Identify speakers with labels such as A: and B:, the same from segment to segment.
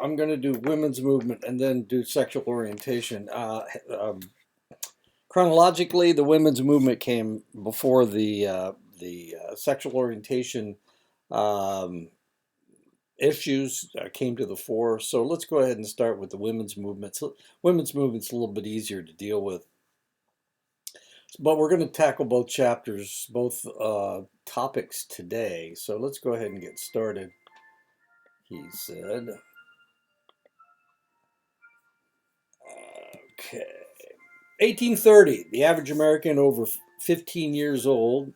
A: I'm going to do women's movement and then do sexual orientation. Chronologically, the women's movement came before the sexual orientation um, issues came to the fore. So let's go ahead and start with the women's movement. So, women's movement's a little bit easier to deal with, but we're going to tackle both chapters, both topics today. So let's go ahead and get started. He said, okay. 1830, the average American over 15 years old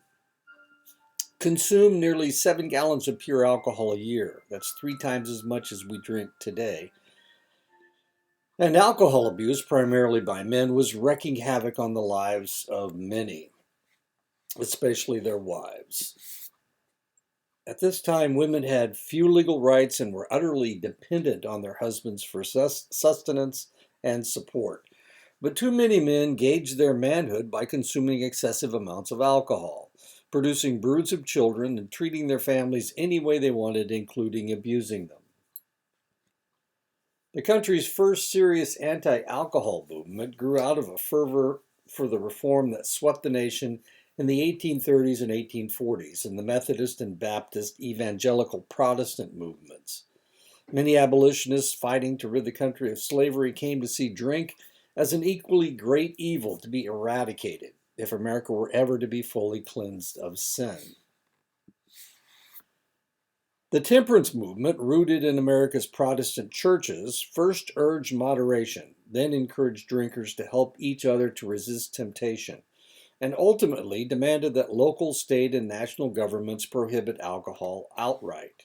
A: consumed nearly 7 gallons of pure alcohol a year. That's 3 times as much as we drink today. And alcohol abuse, primarily by men, was wreaking havoc on the lives of many, especially their wives. At this time, women had few legal rights and were utterly dependent on their husbands for sustenance and support. But too many men gauged their manhood by consuming excessive amounts of alcohol, producing broods of children, and treating their families any way they wanted, including abusing them. The country's first serious anti alcohol movement grew out of a fervor for the reform that swept the nation in the 1830s and 1840s in the Methodist and Baptist evangelical Protestant movements. Many abolitionists fighting to rid the country of slavery came to see drink as an equally great evil to be eradicated if America were ever to be fully cleansed of sin. The temperance movement, rooted in America's Protestant churches, first urged moderation, then encouraged drinkers to help each other to resist temptation, and ultimately demanded that local, state, and national governments prohibit alcohol outright.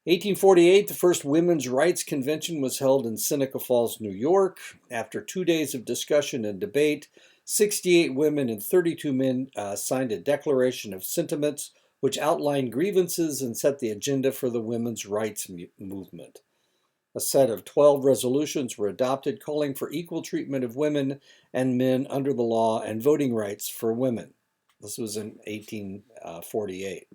A: 1848, the first Women's Rights Convention was held in Seneca Falls, New York. After 2 days of discussion and debate, 68 women and 32 men signed a Declaration of Sentiments, which outlined grievances and set the agenda for the women's rights movement. A set of 12 resolutions were adopted calling for equal treatment of women and men under the law and voting rights for women. This was in 1848.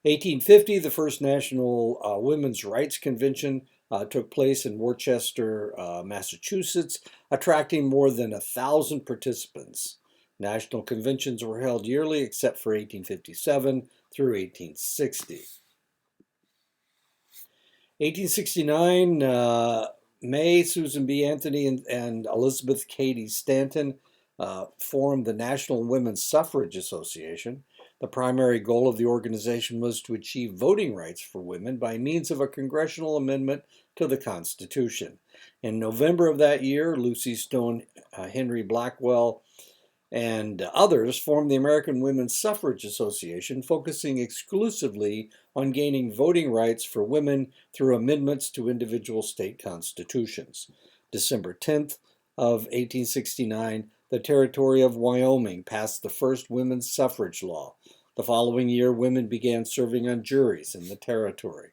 A: 1850, the first National Women's Rights Convention took place in Worcester, Massachusetts, attracting more than 1,000 participants. National conventions were held yearly except for 1857 through 1860. 1869, May, Susan B. Anthony, and Elizabeth Cady Stanton formed the National Women's Suffrage Association. The primary goal of the organization was to achieve voting rights for women by means of a congressional amendment to the Constitution. In November of that year, Lucy Stone, Henry Blackwell, and others formed the American Women's Suffrage Association, focusing exclusively on gaining voting rights for women through amendments to individual state constitutions. December 10th of 1869, the territory of Wyoming passed the first women's suffrage law. The following year, women began serving on juries in the territory.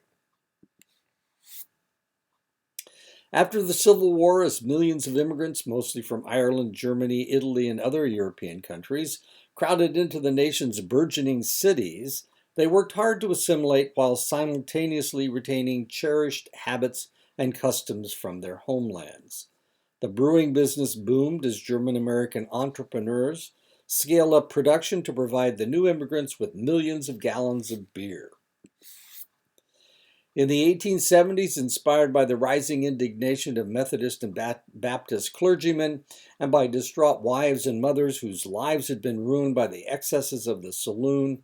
A: After the Civil War, as millions of immigrants, mostly from Ireland, Germany, Italy, and other European countries, crowded into the nation's burgeoning cities, they worked hard to assimilate while simultaneously retaining cherished habits and customs from their homelands. The brewing business boomed as German American entrepreneurs scaled up production to provide the new immigrants with millions of gallons of beer. In the 1870s, inspired by the rising indignation of Methodist and Baptist clergymen and by distraught wives and mothers whose lives had been ruined by the excesses of the saloon,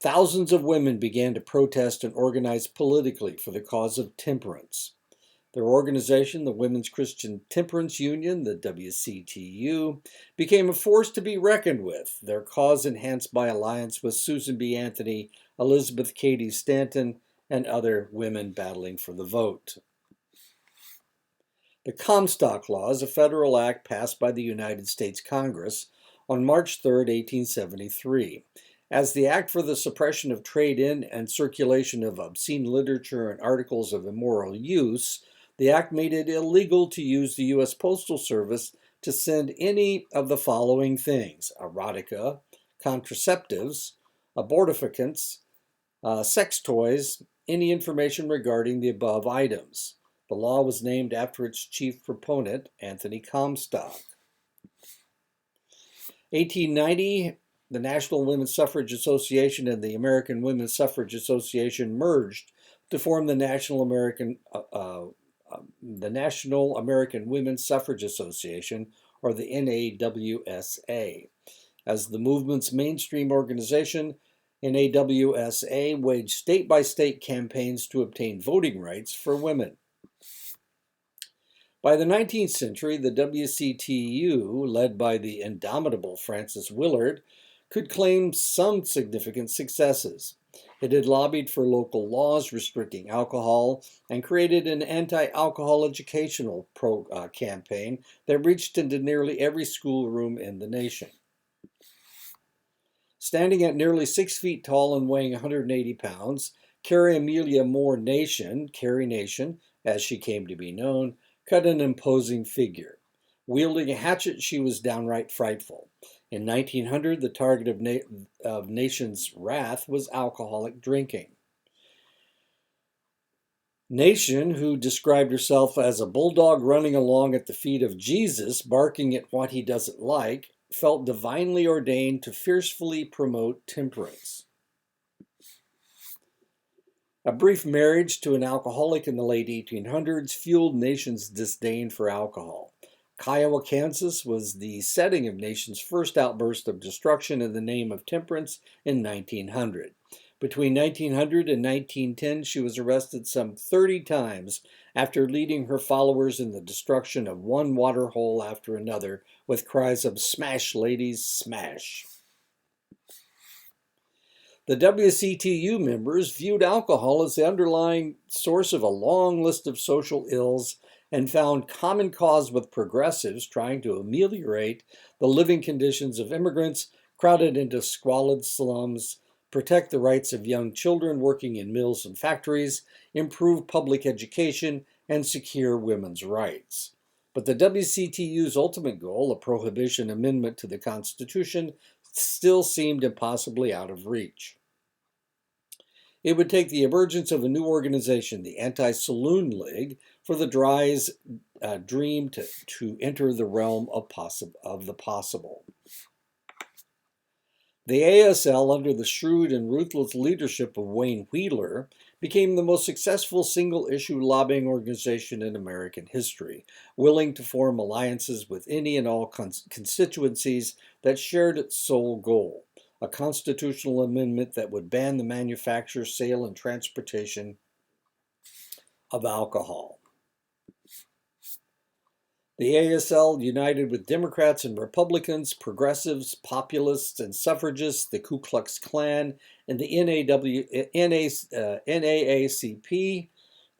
A: thousands of women began to protest and organize politically for the cause of temperance. Their organization, the Women's Christian Temperance Union, the WCTU, became a force to be reckoned with, their cause enhanced by alliance with Susan B. Anthony, Elizabeth Cady Stanton, and other women battling for the vote. The Comstock Law is a federal act passed by the United States Congress on March 3, 1873. As the Act for the Suppression of Trade in and Circulation of Obscene Literature and Articles of Immoral Use, the act made it illegal to use the U.S. Postal Service to send any of the following things: erotica, contraceptives, abortificants, Sex toys, any information regarding the above items. The law was named after its chief proponent, Anthony Comstock. 1890, the National Women's Suffrage Association and the American Women's Suffrage Association merged to form the National American Women's Suffrage Association, or the NAWSA. As the movement's mainstream organization, NAWSA waged state-by-state campaigns to obtain voting rights for women. By the 19th century, the WCTU, led by the indomitable Frances Willard, could claim some significant successes. It had lobbied for local laws restricting alcohol and created an anti-alcohol educational campaign that reached into nearly every schoolroom in the nation. Standing at nearly 6 feet tall and weighing 180 pounds, Carrie Amelia Moore Nation, Carrie Nation, as she came to be known, cut an imposing figure. Wielding a hatchet, she was downright frightful. In 1900, the target of Nation's wrath was alcoholic drinking. Nation, who described herself as a bulldog running along at the feet of Jesus, barking at what he doesn't like, felt divinely ordained to fiercely promote temperance. A brief marriage to an alcoholic in the late 1800s fueled Nation's disdain for alcohol. Kiowa, Kansas was the setting of Nation's first outburst of destruction in the name of temperance in 1900. Between 1900 and 1910, she was arrested some 30 times after leading her followers in the destruction of one water hole after another with cries of "Smash, ladies, smash." The WCTU members viewed alcohol as the underlying source of a long list of social ills and found common cause with progressives trying to ameliorate the living conditions of immigrants crowded into squalid slums, protect the rights of young children working in mills and factories, improve public education, and secure women's rights. But the WCTU's ultimate goal, a prohibition amendment to the Constitution, still seemed impossibly out of reach. It would take the emergence of a new organization, the Anti-Saloon League, for the Dries dream to enter the realm of the possible. The ASL, under the shrewd and ruthless leadership of Wayne Wheeler, became the most successful single-issue lobbying organization in American history, willing to form alliances with any and all constituencies that shared its sole goal: a constitutional amendment that would ban the manufacture, sale, and transportation of alcohol. The ASL united with Democrats and Republicans, progressives, populists, and suffragists, the Ku Klux Klan, and the NAACP,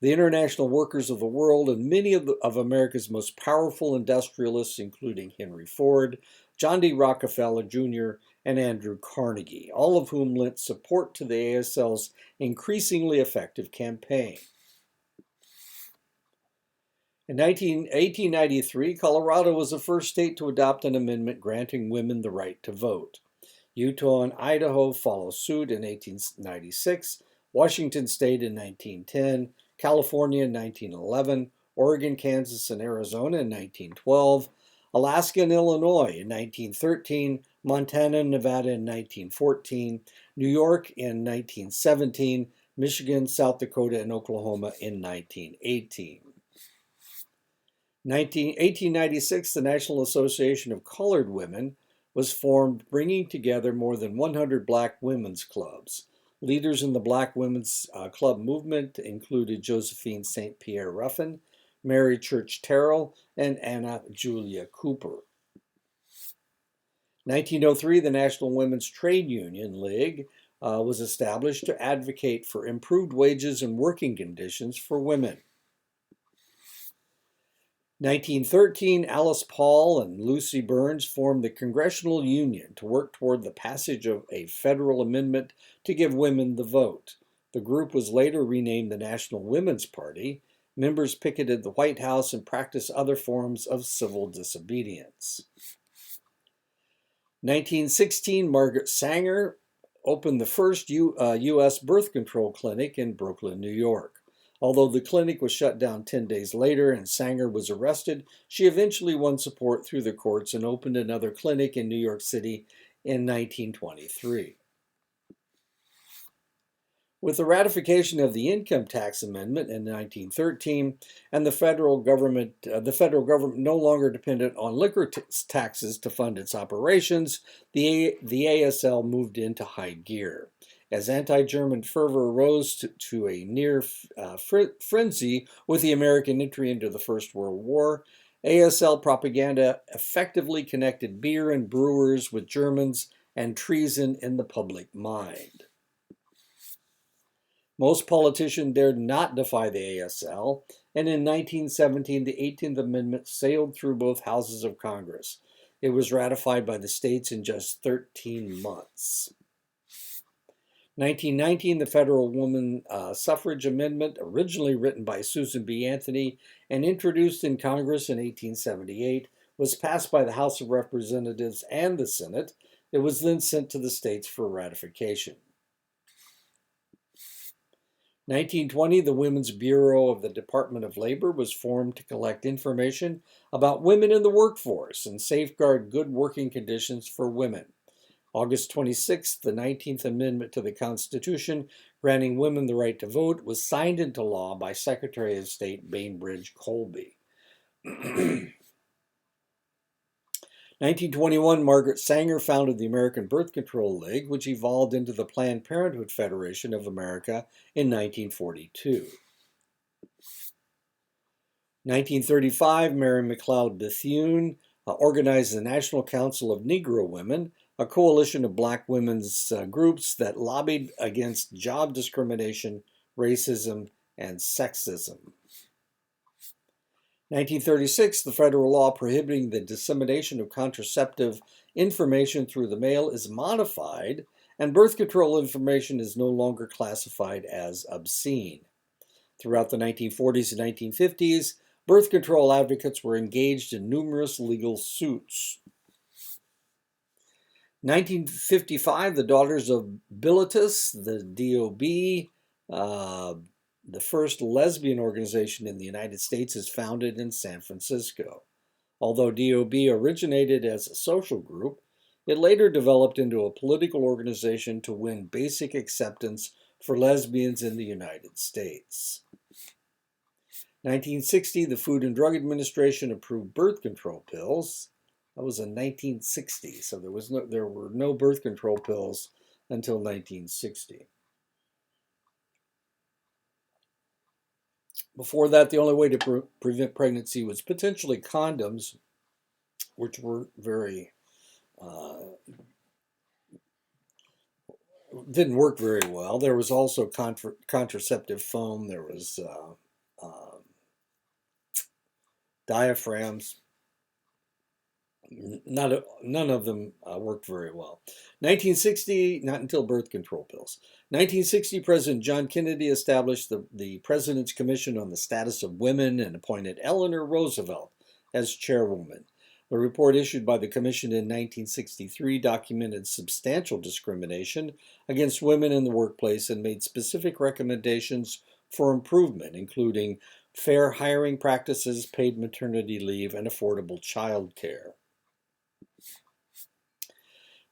A: the International Workers of the World, and many of America's most powerful industrialists, including Henry Ford, John D. Rockefeller Jr., and Andrew Carnegie, all of whom lent support to the ASL's increasingly effective campaign. In 1893, Colorado was the first state to adopt an amendment granting women the right to vote. Utah and Idaho followed suit in 1896, Washington State in 1910, California in 1911, Oregon, Kansas, and Arizona in 1912, Alaska and Illinois in 1913, Montana and Nevada in 1914, New York in 1917, Michigan, South Dakota, and Oklahoma in 1918. 1896, the National Association of Colored Women was formed, bringing together more than 100 black women's clubs. Leaders in the black women's club movement included Josephine St. Pierre Ruffin, Mary Church Terrell, and Anna Julia Cooper. 1903, the National Women's Trade Union League was established to advocate for improved wages and working conditions for women. 1913, Alice Paul and Lucy Burns formed the Congressional Union to work toward the passage of a federal amendment to give women the vote. The group was later renamed the National Women's Party. Members picketed the White House and practiced other forms of civil disobedience. 1916, Margaret Sanger opened the first U.S. birth control clinic in Brooklyn, New York. Although the clinic was shut down 10 days later and Sanger was arrested, she eventually won support through the courts and opened another clinic in New York City in 1923. With the ratification of the Income Tax Amendment in 1913, and the federal government no longer depended on liquor taxes to fund its operations, the ASL moved into high gear. As anti-German fervor rose to a near frenzy with the American entry into the First World War, ASL propaganda effectively connected beer and brewers with Germans and treason in the public mind. Most politicians dared not defy the ASL, and in 1917 the 18th Amendment sailed through both houses of Congress. It was ratified by the states in just 13 months. 1919, the Federal Woman Suffrage Amendment, originally written by Susan B. Anthony and introduced in Congress in 1878, was passed by the House of Representatives and the Senate. It was then sent to the states for ratification. 1920, the Women's Bureau of the Department of Labor was formed to collect information about women in the workforce and safeguard good working conditions for women. August 26, the 19th Amendment to the Constitution, granting women the right to vote, was signed into law by Secretary of State Bainbridge Colby. 1921, Margaret Sanger founded the American Birth Control League, which evolved into the Planned Parenthood Federation of America in 1942. 1935, Mary McLeod Bethune organized the National Council of Negro Women, a coalition of black women's groups that lobbied against job discrimination, racism, and sexism. 1936, the federal law prohibiting the dissemination of contraceptive information through the mail is modified, and birth control information is no longer classified as obscene. Throughout the 1940s and 1950s, birth control advocates were engaged in numerous legal suits. 1955, the Daughters of Bilitis, the DOB, the first lesbian organization in the United States, is founded in San Francisco. Although DOB originated as a social group, it later developed into a political organization to win basic acceptance for lesbians in the United States. 1960, the Food and Drug Administration approved birth control pills. That was in 1960, so there were no birth control pills until 1960. Before that, the only way to prevent pregnancy was potentially condoms, which were didn't work very well. There was also contraceptive foam. There was diaphragms. None of them worked very well. 1960, not until birth control pills. 1960, President John Kennedy established the President's Commission on the Status of Women and appointed Eleanor Roosevelt as chairwoman. The report issued by the commission in 1963 documented substantial discrimination against women in the workplace and made specific recommendations for improvement, including fair hiring practices, paid maternity leave, and affordable child care.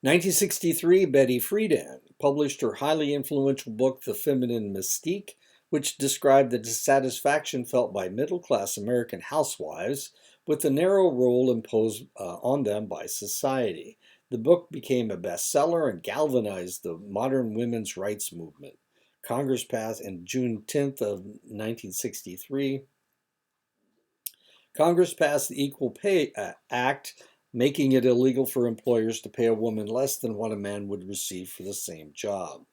A: 1963, Betty Friedan published her highly influential book, The Feminine Mystique, which described the dissatisfaction felt by middle-class American housewives with the narrow role imposed on them by society. The book became a bestseller and galvanized the modern women's rights movement. Congress passed on June 10th of 1963. Congress passed the Equal Pay Act, making it illegal for employers to pay a woman less than what a man would receive for the same job.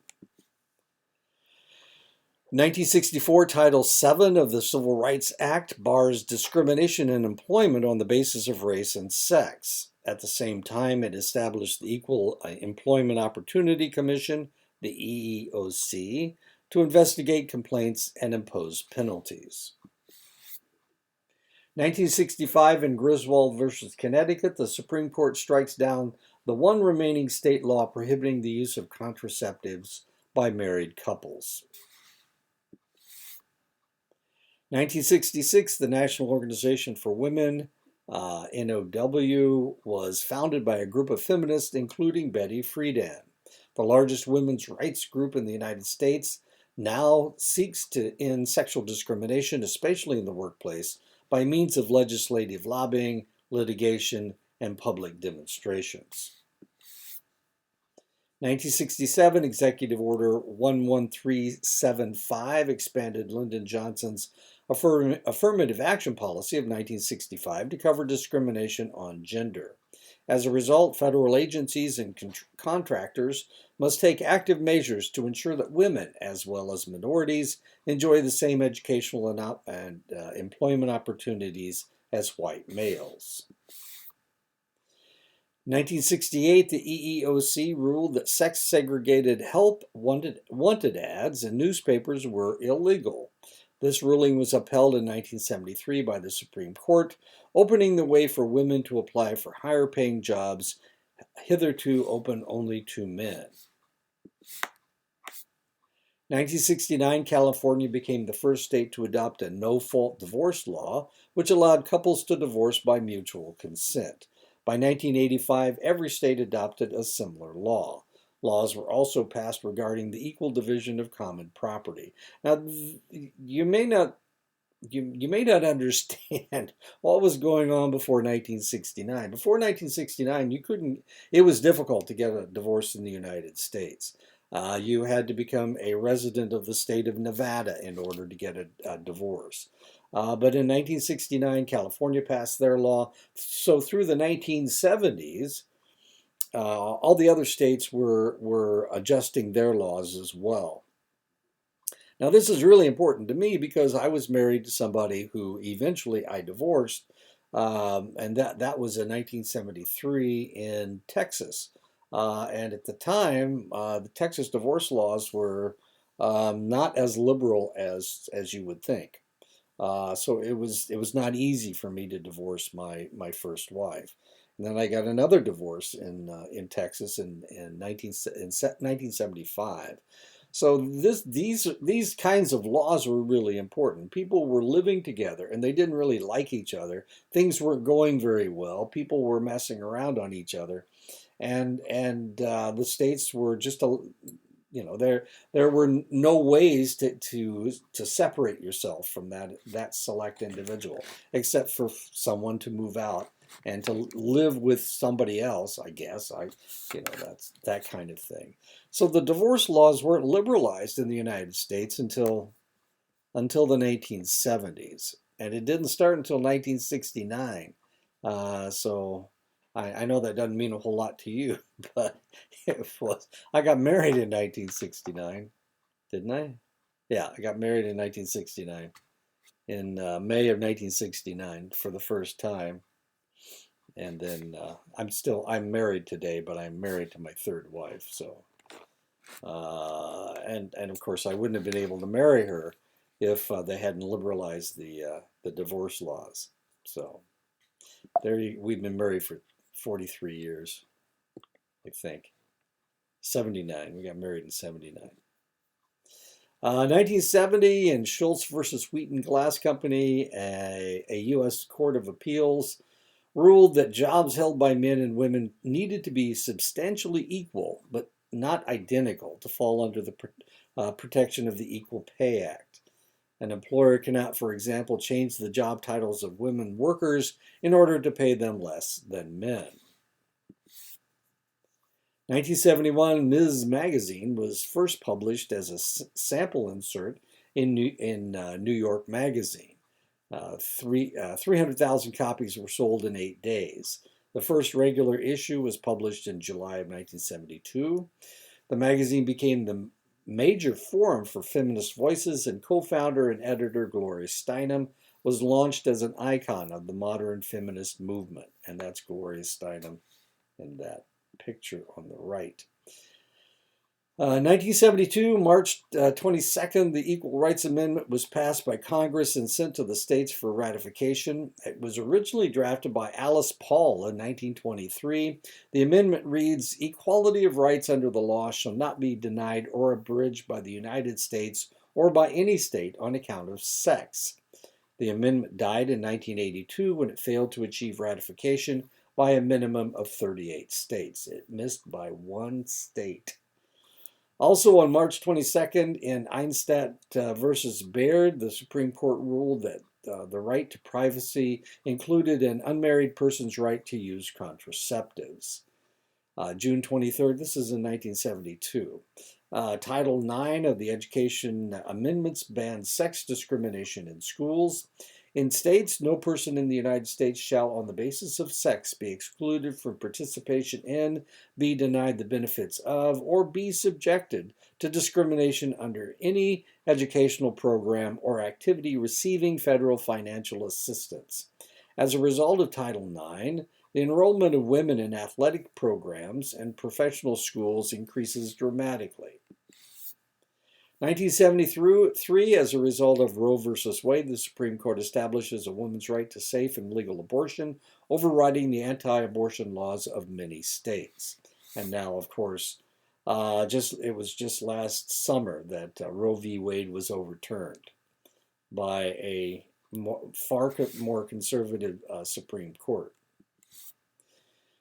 A: 1964, Title VII of the Civil Rights Act bars discrimination in employment on the basis of race and sex. At the same time, it established the Equal Employment Opportunity Commission, the EEOC, to investigate complaints and impose penalties. 1965, in Griswold versus Connecticut, the Supreme Court strikes down the one remaining state law prohibiting the use of contraceptives by married couples. 1966, the National Organization for Women, NOW, was founded by a group of feminists, including Betty Friedan. The largest women's rights group in the United States, now seeks to end sexual discrimination, especially in the workplace, by means of legislative lobbying, litigation, and public demonstrations. 1967, Executive Order 11375 expanded Lyndon Johnson's affirmative action policy of 1965 to cover discrimination on gender. As a result, federal agencies and contractors must take active measures to ensure that women, as well as minorities, enjoy the same educational and employment opportunities as white males. 1968, the EEOC ruled that sex-segregated help wanted ads in newspapers were illegal. This ruling was upheld in 1973 by the Supreme Court, opening the way for women to apply for higher-paying jobs hitherto open only to men. 1969, California became the first state to adopt a no-fault divorce law, which allowed couples to divorce by mutual consent. By 1985, every state adopted a similar law. Laws were also passed regarding the equal division of common property. Now, you may not understand what was going on before 1969. Before 1969, it was difficult to get a divorce in the United States. You had to become a resident of the state of Nevada in order to get a divorce. But in 1969, California passed their law. So through the 1970s, all the other states were adjusting their laws as well. Now, this is really important to me because I was married to somebody who eventually I divorced, and that was in 1973 in Texas. And at the time, the Texas divorce laws were not as liberal as you would think. So it was not easy for me to divorce my first wife. And then I got another divorce in Texas in 1975. So these kinds of laws were really important. People were living together and they didn't really like each other. Things weren't going very well. People were messing around on each other, and the states were just there were no ways to separate yourself from that select individual except for someone to move out and to live with somebody else. I guess that's that kind of thing. So the divorce laws weren't liberalized in the United States until the 1970s, and it didn't start until 1969. So I know that doesn't mean a whole lot to you, but it was. I got married in 1969, didn't I? Yeah, I got married in 1969, in May of 1969 for the first time. And then I'm married today, but I'm married to my third wife. So, and of course, I wouldn't have been able to marry her if they hadn't liberalized the divorce laws. So, we've been married for 43 years, I think. 79. We got married in 79. 1970, in Schultz versus Wheaton Glass Company, a U.S. Court of Appeals ruled that jobs held by men and women needed to be substantially equal, but not identical, to fall under the protection of the Equal Pay Act. An employer cannot, for example, change the job titles of women workers in order to pay them less than men. 1971, Ms. Magazine was first published as a sample insert in New York Magazine. 300,000 copies were sold in 8 days. The first regular issue was published in July of 1972. The magazine became the major forum for feminist voices, and co-founder and editor Gloria Steinem was launched as an icon of the modern feminist movement. And that's Gloria Steinem in that picture on the right. 1972, March 22nd, the Equal Rights Amendment was passed by Congress and sent to the states for ratification. It was originally drafted by Alice Paul in 1923. The amendment reads, "Equality of rights under the law shall not be denied or abridged by the United States or by any state on account of sex." The amendment died in 1982 when it failed to achieve ratification by a minimum of 38 states. It missed by one state. Also on March 22nd, in Einstadt versus Baird, the Supreme Court ruled that the right to privacy included an unmarried person's right to use contraceptives. June 23rd, this is in 1972. Title IX of the Education Amendments bans sex discrimination in schools. In states, no person in the United States shall, on the basis of sex, be excluded from participation in, be denied the benefits of, or be subjected to discrimination under any educational program or activity receiving federal financial assistance. As a result of Title IX, the enrollment of women in athletic programs and professional schools increases dramatically. 1973, as a result of Roe v. Wade, the Supreme Court establishes a woman's right to safe and legal abortion, overriding the anti-abortion laws of many states. And now, of course, it was just last summer that Roe v. Wade was overturned by a far more conservative Supreme Court.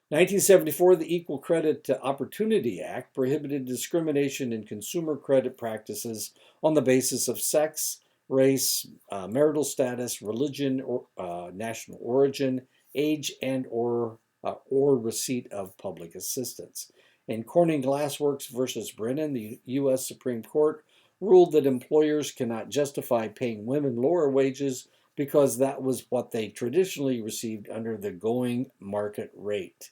A: 1974, the Equal Credit Opportunity Act prohibited discrimination in consumer credit practices on the basis of sex, race, marital status, religion, or national origin, age, and or receipt of public assistance. In Corning Glassworks versus Brennan, the U.S. Supreme Court ruled that employers cannot justify paying women lower wages because that was what they traditionally received under the going market rate.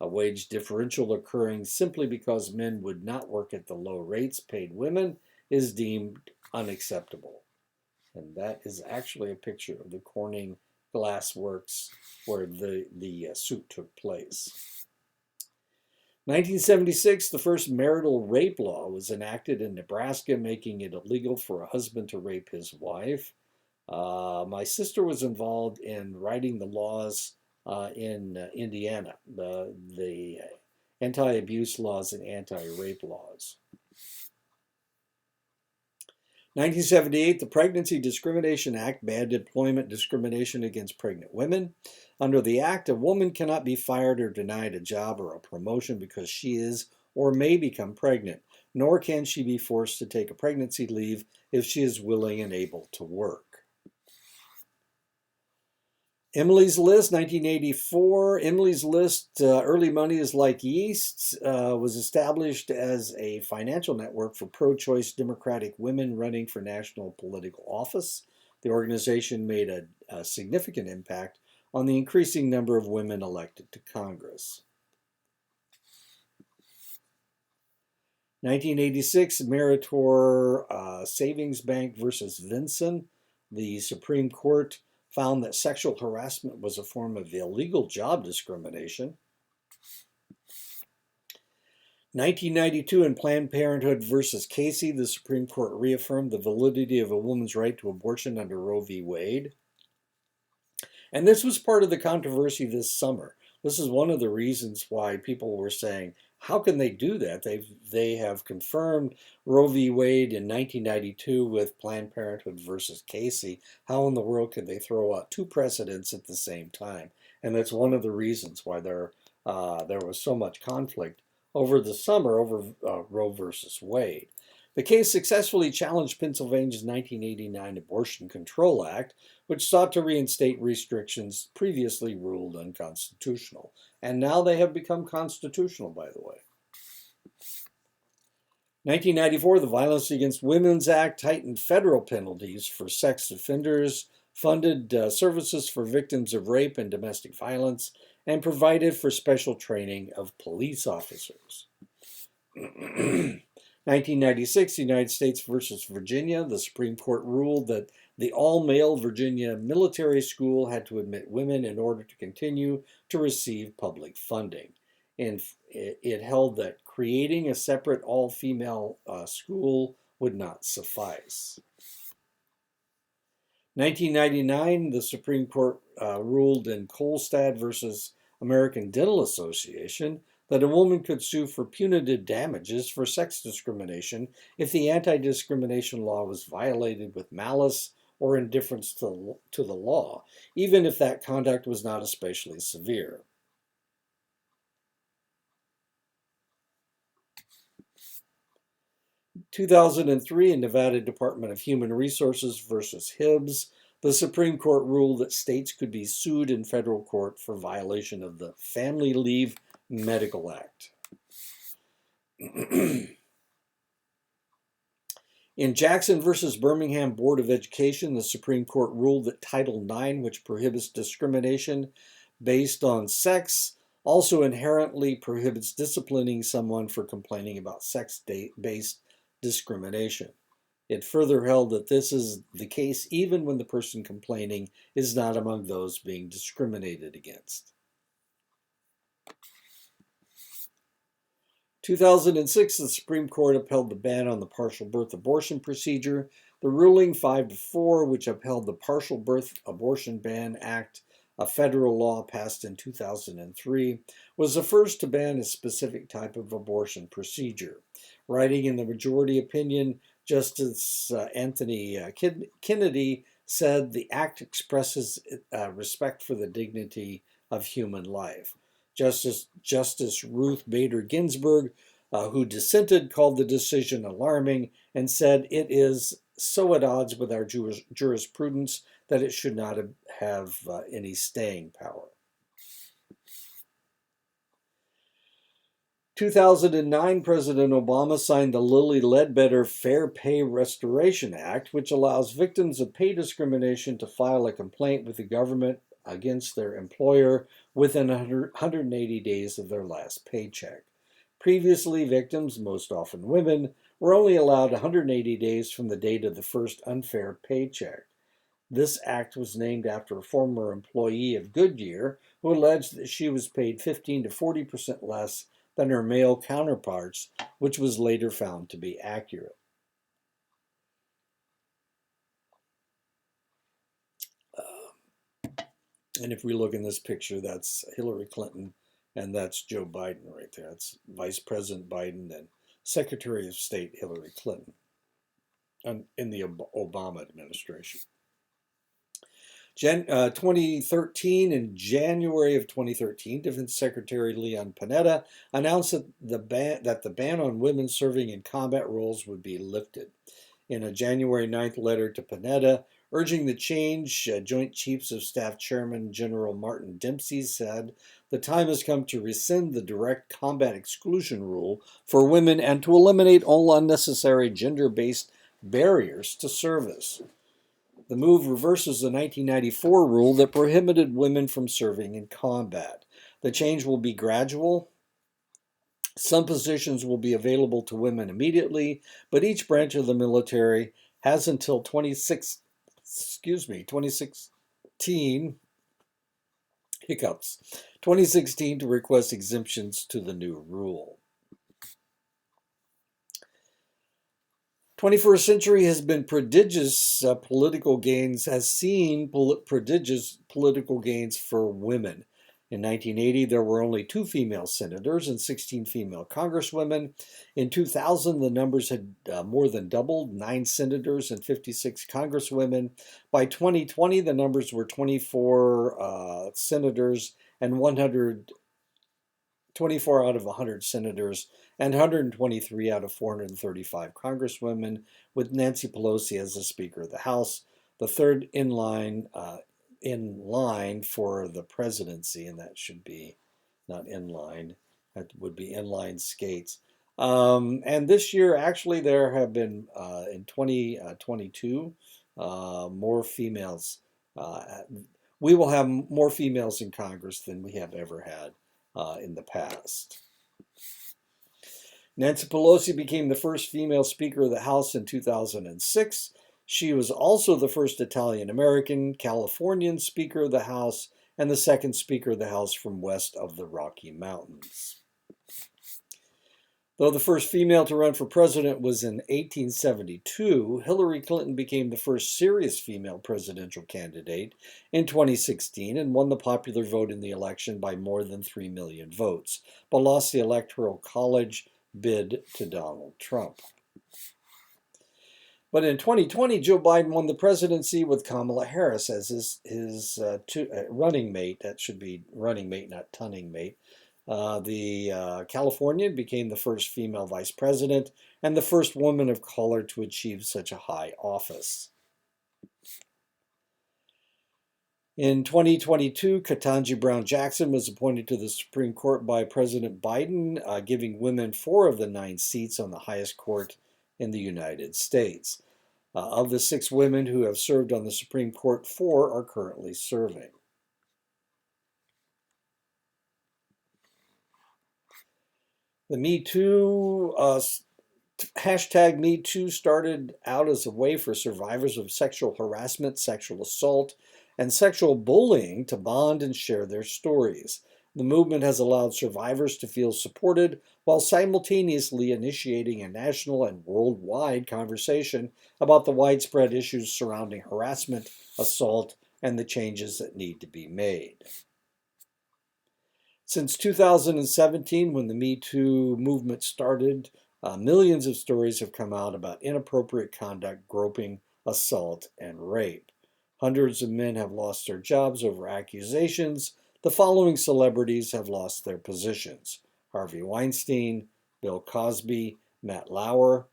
A: A wage differential occurring simply because men would not work at the low rates paid women is deemed unacceptable. And that is actually a picture of the Corning Glass Works where the suit took place. 1976, the first marital rape law was enacted in Nebraska, making it illegal for a husband to rape his wife. My sister was involved in writing the laws in Indiana, the anti-abuse laws and anti-rape laws. 1978, the Pregnancy Discrimination Act banned employment discrimination against pregnant women. Under the act, a woman cannot be fired or denied a job or a promotion because she is or may become pregnant, nor can she be forced to take a pregnancy leave if she is willing and able to work. Emily's List, 1984. Emily's List, Early Money is Like Yeast, was established as a financial network for pro-choice Democratic women running for national political office. The organization made a significant impact on the increasing number of women elected to Congress. 1986, Meritor Savings Bank versus Vinson. The Supreme Court found that sexual harassment was a form of illegal job discrimination. 1992, in Planned Parenthood versus Casey, the Supreme Court reaffirmed the validity of a woman's right to abortion under Roe v. Wade. And this was part of the controversy this summer. This is one of the reasons why people were saying, how can they do that? They have confirmed Roe v. Wade in 1992 with Planned Parenthood versus Casey. How in the world could they throw out two precedents at the same time? And that's one of the reasons why there was so much conflict over the summer over Roe versus Wade. The case successfully challenged Pennsylvania's 1989 Abortion Control Act, which sought to reinstate restrictions previously ruled unconstitutional. And now they have become constitutional, by the way. 1994, the Violence Against Women's Act tightened federal penalties for sex offenders, funded services for victims of rape and domestic violence, and provided for special training of police officers. 1996, United States versus Virginia, the Supreme Court ruled that the all-male Virginia military school had to admit women in order to continue to receive public funding. and it held that creating a separate all-female school would not suffice. 1999, the Supreme Court ruled in Kolstad versus American Dental Association that a woman could sue for punitive damages for sex discrimination if the anti-discrimination law was violated with malice or indifference to the law, even if that conduct was not especially severe. 2003, in Nevada Department of Human Resources versus Hibbs, the Supreme Court ruled that states could be sued in federal court for violation of the Family Leave Medical Act. In Jackson versus Birmingham Board of Education, the Supreme Court ruled that Title IX, which prohibits discrimination based on sex, also inherently prohibits disciplining someone for complaining about sex-based discrimination. It further held that this is the case even when the person complaining is not among those being discriminated against. 2006, the Supreme Court upheld the ban on the partial birth abortion procedure. The ruling 5-4, which upheld the Partial Birth Abortion Ban Act, a federal law passed in 2003, was the first to ban a specific type of abortion procedure. Writing in the majority opinion, Justice Anthony Kennedy said the act expresses respect for the dignity of human life. Justice Ruth Bader Ginsburg, who dissented, called the decision alarming and said it is so at odds with our jurisprudence that it should not have any staying power. 2009, President Obama signed the Lilly Ledbetter Fair Pay Restoration Act, which allows victims of pay discrimination to file a complaint with the government against their employer within 180 days of their last paycheck. Previously, victims, most often women, were only allowed 180 days from the date of the first unfair paycheck. This act was named after a former employee of Goodyear who alleged that she was paid 15 to 40% less than her male counterparts, which was later found to be accurate. And if we look in this picture, that's Hillary Clinton, and that's Joe Biden right there. That's Vice President Biden and Secretary of State Hillary Clinton in the Obama administration. 2013, in January of 2013, Defense Secretary Leon Panetta announced that the ban on women serving in combat roles would be lifted. In a January 9th letter to Panetta urging the change, Joint Chiefs of Staff Chairman General Martin Dempsey said, "The time has come to rescind the direct combat exclusion rule for women and to eliminate all unnecessary gender-based barriers to service." The move reverses the 1994 rule that prohibited women from serving in combat. The change will be gradual. Some positions will be available to women immediately, but each branch of the military has until 2016 to request exemptions to the new rule. 21st century has been prodigious political gains, has seen prodigious political gains for women. In 1980, there were only 2 female senators and 16 female congresswomen. In 2000, the numbers had more than doubled, 9 senators and 56 congresswomen. By 2020, the numbers were 24 senators and 24 out of 100 senators and 123 out of 435 congresswomen, with Nancy Pelosi as the Speaker of the House, the third in line for the presidency, and that should be not in line, that would be inline skates. And this year, actually, there have been, in 2022, more females. We will have more females in Congress than we have ever had in the past. Nancy Pelosi became the first female Speaker of the House in 2006. She was also the first Italian-American, Californian Speaker of the House and the second Speaker of the House from west of the Rocky Mountains. Though the first female to run for president was in 1872, Hillary Clinton became the first serious female presidential candidate in 2016 and won the popular vote in the election by more than 3 million votes, but lost the Electoral College bid to Donald Trump. But in 2020, Joe Biden won the presidency with Kamala Harris as his running mate. That should be running mate, not tunning mate. The Californian became the first female vice president and the first woman of color to achieve such a high office. In 2022, Ketanji Brown Jackson was appointed to the Supreme Court by President Biden, giving women 4 of the 9 seats on the highest court in the United States. Of the 6 women who have served on the Supreme Court, 4 are currently serving. The Me Too, hashtag Me Too started out as a way for survivors of sexual harassment, sexual assault, and sexual bullying to bond and share their stories. The movement has allowed survivors to feel supported while simultaneously initiating a national and worldwide conversation about the widespread issues surrounding harassment, assault, and the changes that need to be made. Since 2017, when the Me Too movement started, millions of stories have come out about inappropriate conduct, groping, assault, and rape. Hundreds of men have lost their jobs over accusations. The following celebrities have lost their positions: Harvey Weinstein, Bill Cosby, Matt Lauer,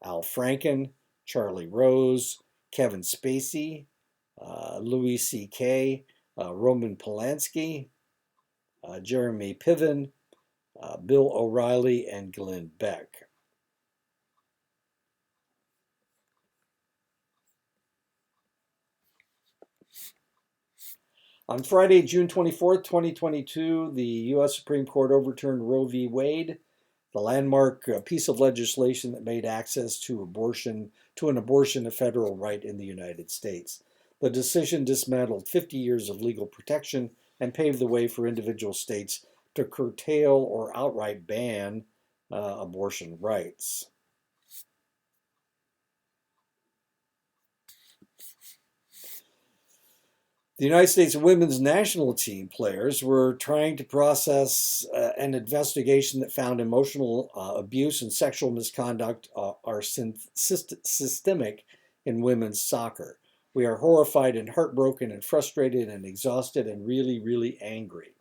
A: Al Franken, Charlie Rose, Kevin Spacey, Louis C.K., Roman Polanski, Jeremy Piven, Bill O'Reilly, and Glenn Beck. On Friday, June 24th, 2022, the U.S. Supreme Court overturned Roe v. Wade, the landmark piece of legislation that made access to an abortion a federal right in the United States. The decision dismantled 50 years of legal protection and paved the way for individual states to curtail or outright ban abortion rights. The United States women's national team players were trying to process an investigation that found emotional abuse and sexual misconduct are systemic in women's soccer. We are horrified and heartbroken and frustrated and exhausted and really, really angry.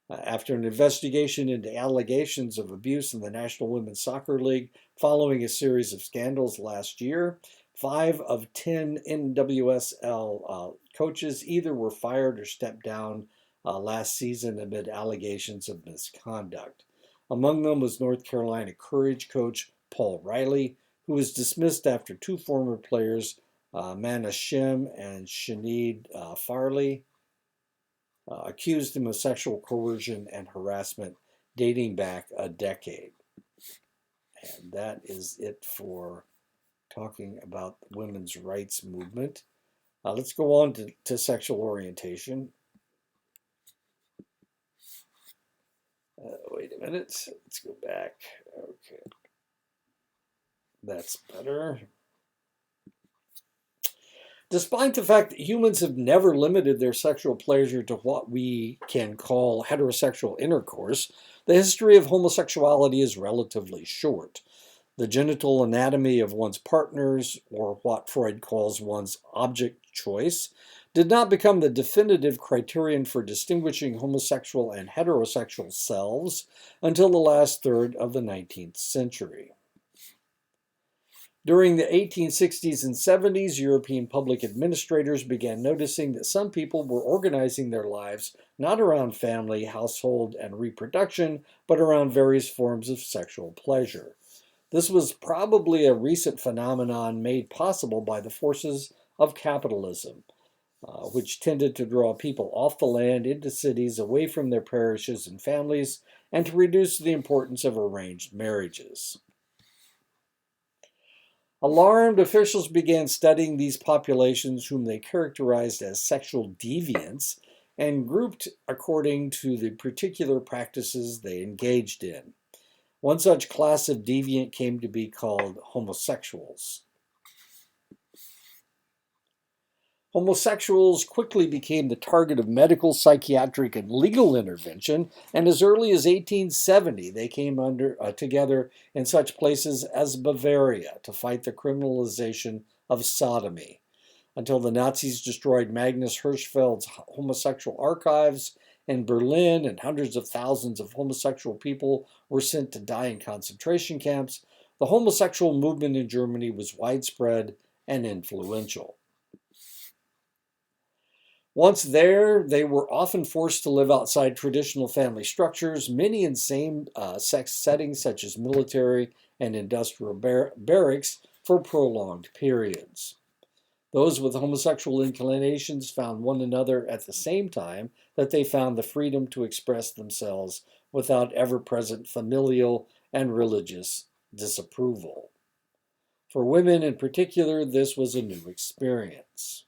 A: After an investigation into allegations of abuse in the National Women's Soccer League following a series of scandals last year, 5 of 10 NWSL coaches either were fired or stepped down last season amid allegations of misconduct. Among them was North Carolina Courage coach Paul Riley, who was dismissed after 2 former players, Mana Shim and Sinead Farley, accused him of sexual coercion and harassment dating back a decade. And that is it for talking about the women's rights movement. Let's go on to sexual orientation. Wait a minute. Let's go back. Okay. That's better. Despite the fact that humans have never limited their sexual pleasure to what we can call heterosexual intercourse, the history of homosexuality is relatively short. The genital anatomy of one's partners, or what Freud calls one's object choice, did not become the definitive criterion for distinguishing homosexual and heterosexual selves until the last third of the 19th century. During the 1860s and 70s, European public administrators began noticing that some people were organizing their lives not around family, household, and reproduction, but around various forms of sexual pleasure. This was probably a recent phenomenon made possible by the forces of capitalism, which tended to draw people off the land into cities away from their parishes and families, and to reduce the importance of arranged marriages. Alarmed, officials began studying these populations, whom they characterized as sexual deviants, and grouped according to the particular practices they engaged in. One such class of deviant came to be called homosexuals. Homosexuals quickly became the target of medical, psychiatric, and legal intervention, and as early as 1870, they came together in such places as Bavaria to fight the criminalization of sodomy, until the Nazis destroyed Magnus Hirschfeld's homosexual archives in Berlin, and hundreds of thousands of homosexual people were sent to die in concentration camps. The homosexual movement in Germany was widespread and influential. Once there, they were often forced to live outside traditional family structures, many in same-sex settings such as military and industrial barracks for prolonged periods. Those with homosexual inclinations found one another at the same time that they found the freedom to express themselves without ever-present familial and religious disapproval. For women in particular, this was a new experience.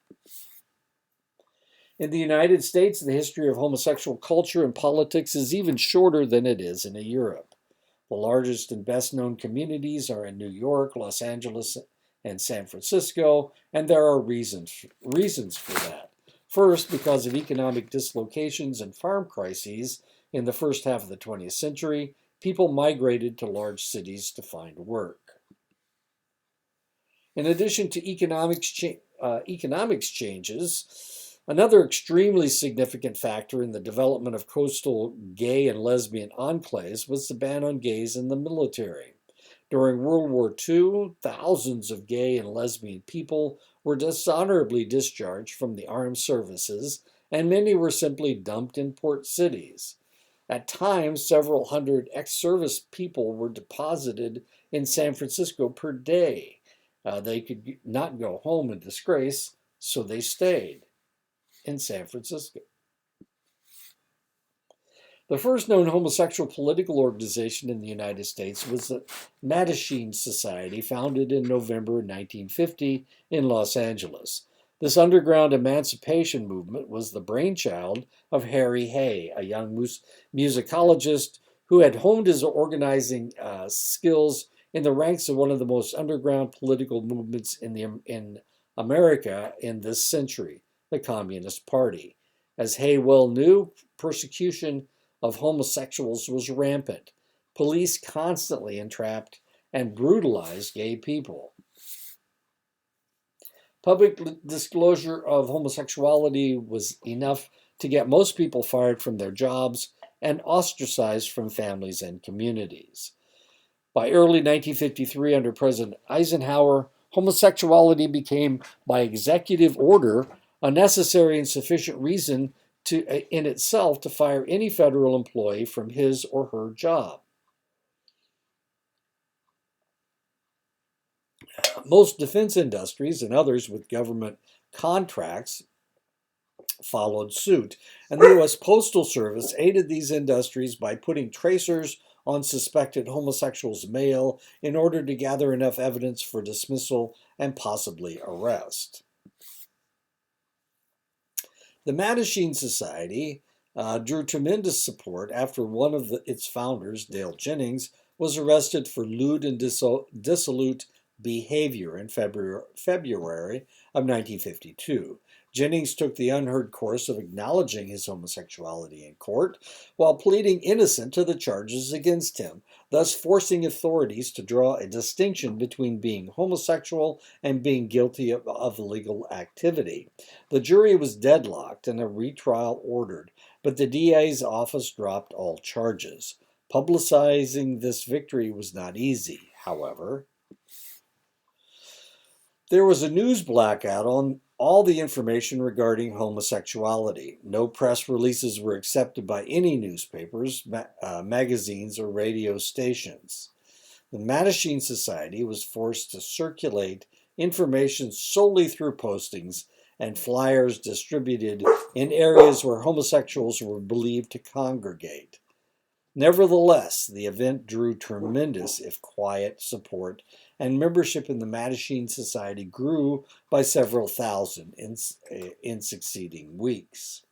A: In the United States, the history of homosexual culture and politics is even shorter than it is in Europe. The largest and best known communities are in New York, Los Angeles, and San Francisco, and there are reasons for that. First, because of economic dislocations and farm crises in the first half of the 20th century, people migrated to large cities to find work. In addition to economics changes, another extremely significant factor in the development of coastal gay and lesbian enclaves was the ban on gays in the military. During World War II, thousands of gay and lesbian people were dishonorably discharged from the armed services, and many were simply dumped in port cities. At times, several hundred ex-service people were deposited in San Francisco per day. They could not go home in disgrace, so they stayed in San Francisco. The first known homosexual political organization in the United States was the Mattachine Society, founded in November 1950 in Los Angeles. This underground emancipation movement was the brainchild of Harry Hay, a young musicologist who had honed his organizing skills in the ranks of one of the most underground political movements in America in this century, the Communist Party. As Hay well knew, persecution of homosexuals was rampant. Police constantly entrapped and brutalized gay people. Public disclosure of homosexuality was enough to get most people fired from their jobs and ostracized from families and communities. By early 1953, under President Eisenhower, homosexuality became, by executive order, a necessary and sufficient reason in itself to fire any federal employee from his or her job. Most defense industries and others with government contracts followed suit, and the U.S. Postal Service aided these industries by putting tracers on suspected homosexuals' mail in order to gather enough evidence for dismissal and possibly arrest. The Mattachine Society drew tremendous support after one of its founders, Dale Jennings, was arrested for lewd and dissolute behavior in February of 1952. Jennings took the unheard course of acknowledging his homosexuality in court while pleading innocent to the charges against him, thus forcing authorities to draw a distinction between being homosexual and being guilty of illegal activity. The jury was deadlocked and a retrial ordered, but the DA's office dropped all charges. Publicizing this victory was not easy, however. There was a news blackout on all the information regarding homosexuality. No press releases were accepted by any newspapers, magazines, or radio stations. The Mattachine Society was forced to circulate information solely through postings and flyers distributed in areas where homosexuals were believed to congregate. Nevertheless, the event drew tremendous, if quiet, support, and membership in the Mattachine Society grew by several thousand in succeeding weeks.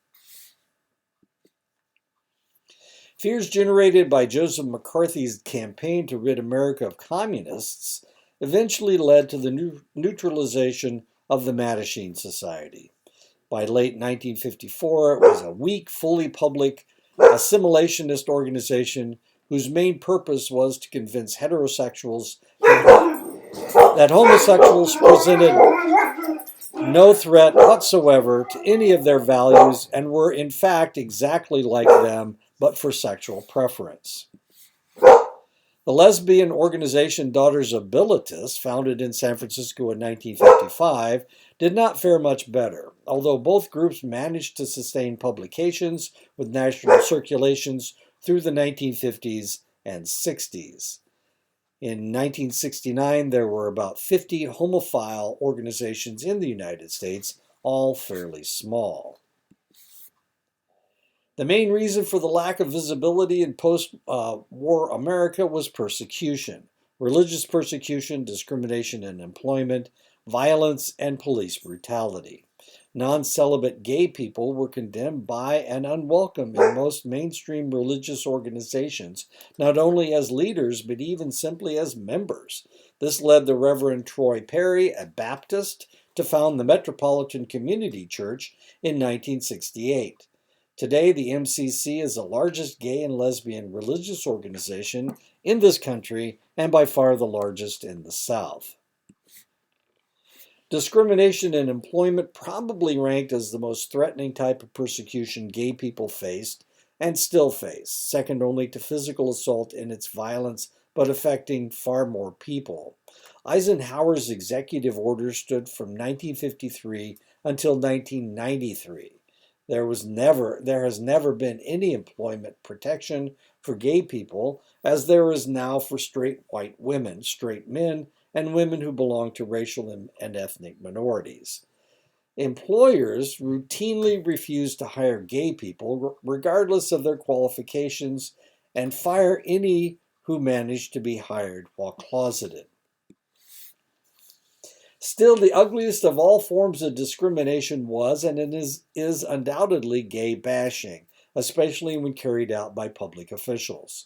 A: Fears generated by Joseph McCarthy's campaign to rid America of communists eventually led to the neutralization of the Mattachine Society. By late 1954, it was a weak, fully public assimilationist organization whose main purpose was to convince heterosexuals that homosexuals presented no threat whatsoever to any of their values and were in fact exactly like them, but for sexual preference. The lesbian organization Daughters of Bilitis, founded in San Francisco in 1955, did not fare much better, although both groups managed to sustain publications with national circulations through the 1950s and 60s. In 1969, there were about 50 homophile organizations in the United States, all fairly small. The main reason for the lack of visibility in post-war America was persecution, religious persecution, discrimination in employment, violence, and police brutality. Non-celibate gay people were condemned by and unwelcome in most mainstream religious organizations, not only as leaders, but even simply as members. This led the Reverend Troy Perry, a Baptist, to found the Metropolitan Community Church in 1968. Today, the MCC is the largest gay and lesbian religious organization in this country and by far the largest in the South. Discrimination in employment probably ranked as the most threatening type of persecution gay people faced and still face, second only to physical assault in its violence, but affecting far more people. Eisenhower's executive order stood from 1953 until 1993. There has never been any employment protection for gay people as there is now for straight white women, straight men, and women who belong to racial and ethnic minorities. Employers routinely refuse to hire gay people regardless of their qualifications and fire any who manage to be hired while closeted. Still, the ugliest of all forms of discrimination was and it is undoubtedly gay bashing, especially when carried out by public officials.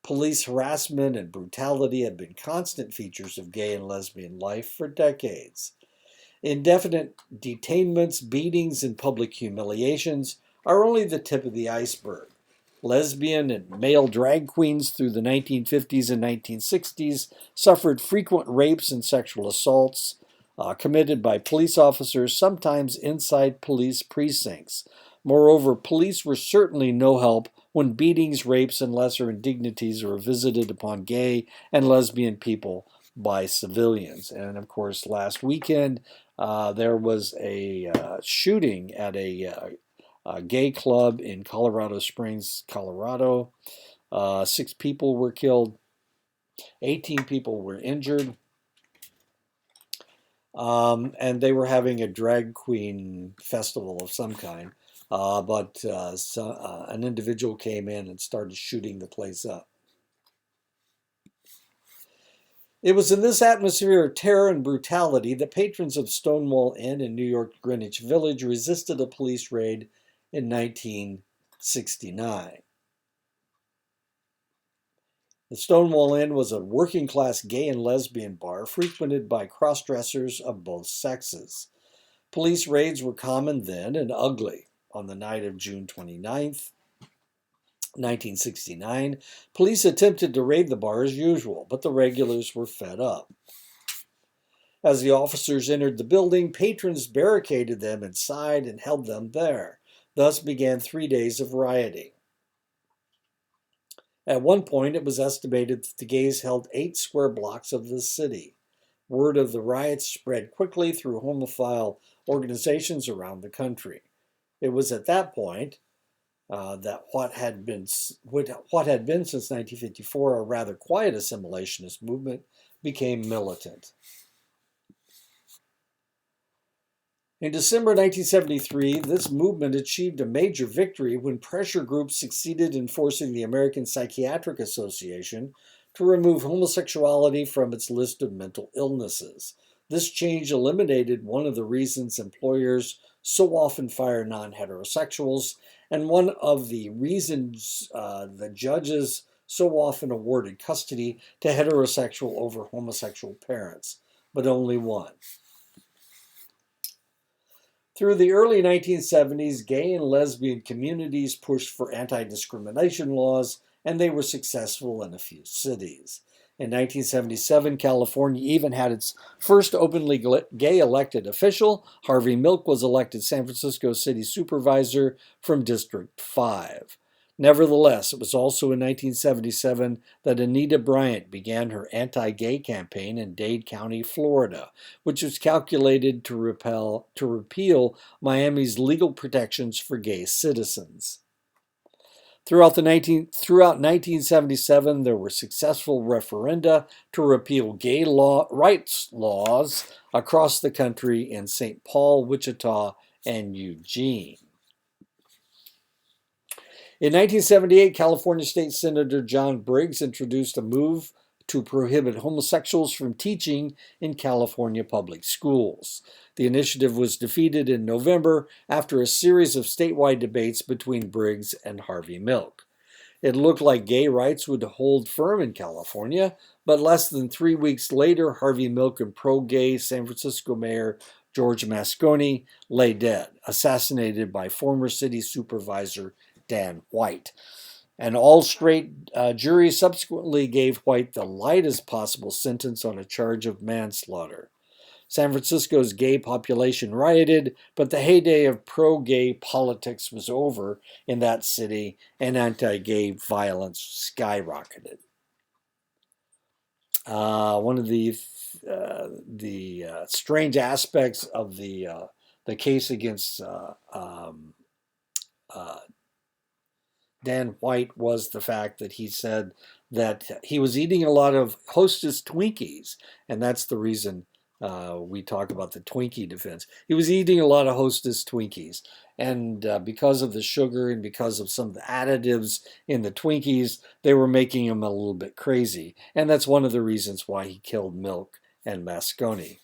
A: Police harassment and brutality have been constant features of gay and lesbian life for decades. Indefinite detainments, beatings, and public humiliations are only the tip of the iceberg. Lesbian and male drag queens through the 1950s and 1960s suffered frequent rapes and sexual assaults committed by police officers, sometimes inside police precincts. Moreover, police were certainly no help when beatings, rapes, and lesser indignities were visited upon gay and lesbian people by civilians. And of course, last weekend there was a shooting at a gay club in Colorado Springs, Colorado. 6 people were killed, 18 people were injured. And they were having a drag queen festival of some kind. But an individual came in and started shooting the place up. It was in this atmosphere of terror and brutality that patrons of Stonewall Inn in New York Greenwich Village resisted a police raid in 1969. The Stonewall Inn was a working-class gay and lesbian bar frequented by cross-dressers of both sexes. Police raids were common then and ugly. On the night of June 29th, 1969, police attempted to raid the bar as usual, but the regulars were fed up. As the officers entered the building, patrons barricaded them inside and held them there. Thus began 3 days of rioting. At one point, it was estimated that the gays held 8 square blocks of the city. Word of the riots spread quickly through homophile organizations around the country. It was at that point that what had been since 1954 a rather quiet assimilationist movement became militant. In December 1973, this movement achieved a major victory when pressure groups succeeded in forcing the American Psychiatric Association to remove homosexuality from its list of mental illnesses. This change eliminated one of the reasons employers so often fire non-heterosexuals, and one of the reasons the judges so often awarded custody to heterosexual over homosexual parents, but only one. Through the early 1970s, gay and lesbian communities pushed for anti-discrimination laws, and they were successful in a few cities. In 1977, California even had its first openly gay elected official. Harvey Milk was elected San Francisco City Supervisor from District 5. Nevertheless, it was also in 1977 that Anita Bryant began her anti-gay campaign in Dade County, Florida, which was calculated to repeal Miami's legal protections for gay citizens. Throughout 1977, there were successful referenda to repeal gay rights laws across the country in St. Paul, Wichita, and Eugene. In 1978, California State Senator John Briggs introduced a move to prohibit homosexuals from teaching in California public schools. The initiative was defeated in November after a series of statewide debates between Briggs and Harvey Milk. It looked like gay rights would hold firm in California, but less than 3 weeks later, Harvey Milk and pro-gay San Francisco Mayor George Moscone lay dead, assassinated by former city supervisor Dan White. An all-straight jury subsequently gave White the lightest possible sentence on a charge of manslaughter. San Francisco's gay population rioted, but the heyday of pro-gay politics was over in that city, and anti-gay violence skyrocketed. One of the strange aspects of the case against Dan White was the fact that he said that he was eating a lot of Hostess Twinkies, and that's the reason we talk about the Twinkie defense. He was eating a lot of Hostess Twinkies, and because of the sugar and because of some of the additives in the Twinkies, they were making him a little bit crazy, and that's one of the reasons why he killed Milk and Moscone.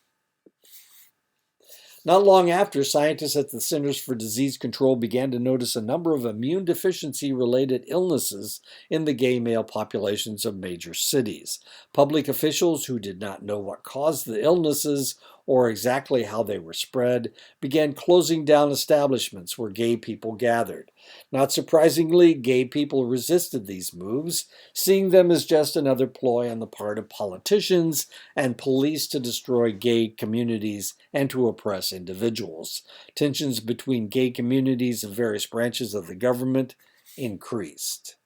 A: Not long after, scientists at the Centers for Disease Control began to notice a number of immune deficiency-related illnesses in the gay male populations of major cities. Public officials who did not know what caused the illnesses or exactly how they were spread began closing down establishments where gay people gathered. Not surprisingly, gay people resisted these moves, seeing them as just another ploy on the part of politicians and police to destroy gay communities and to oppress individuals. Tensions between gay communities and various branches of the government increased.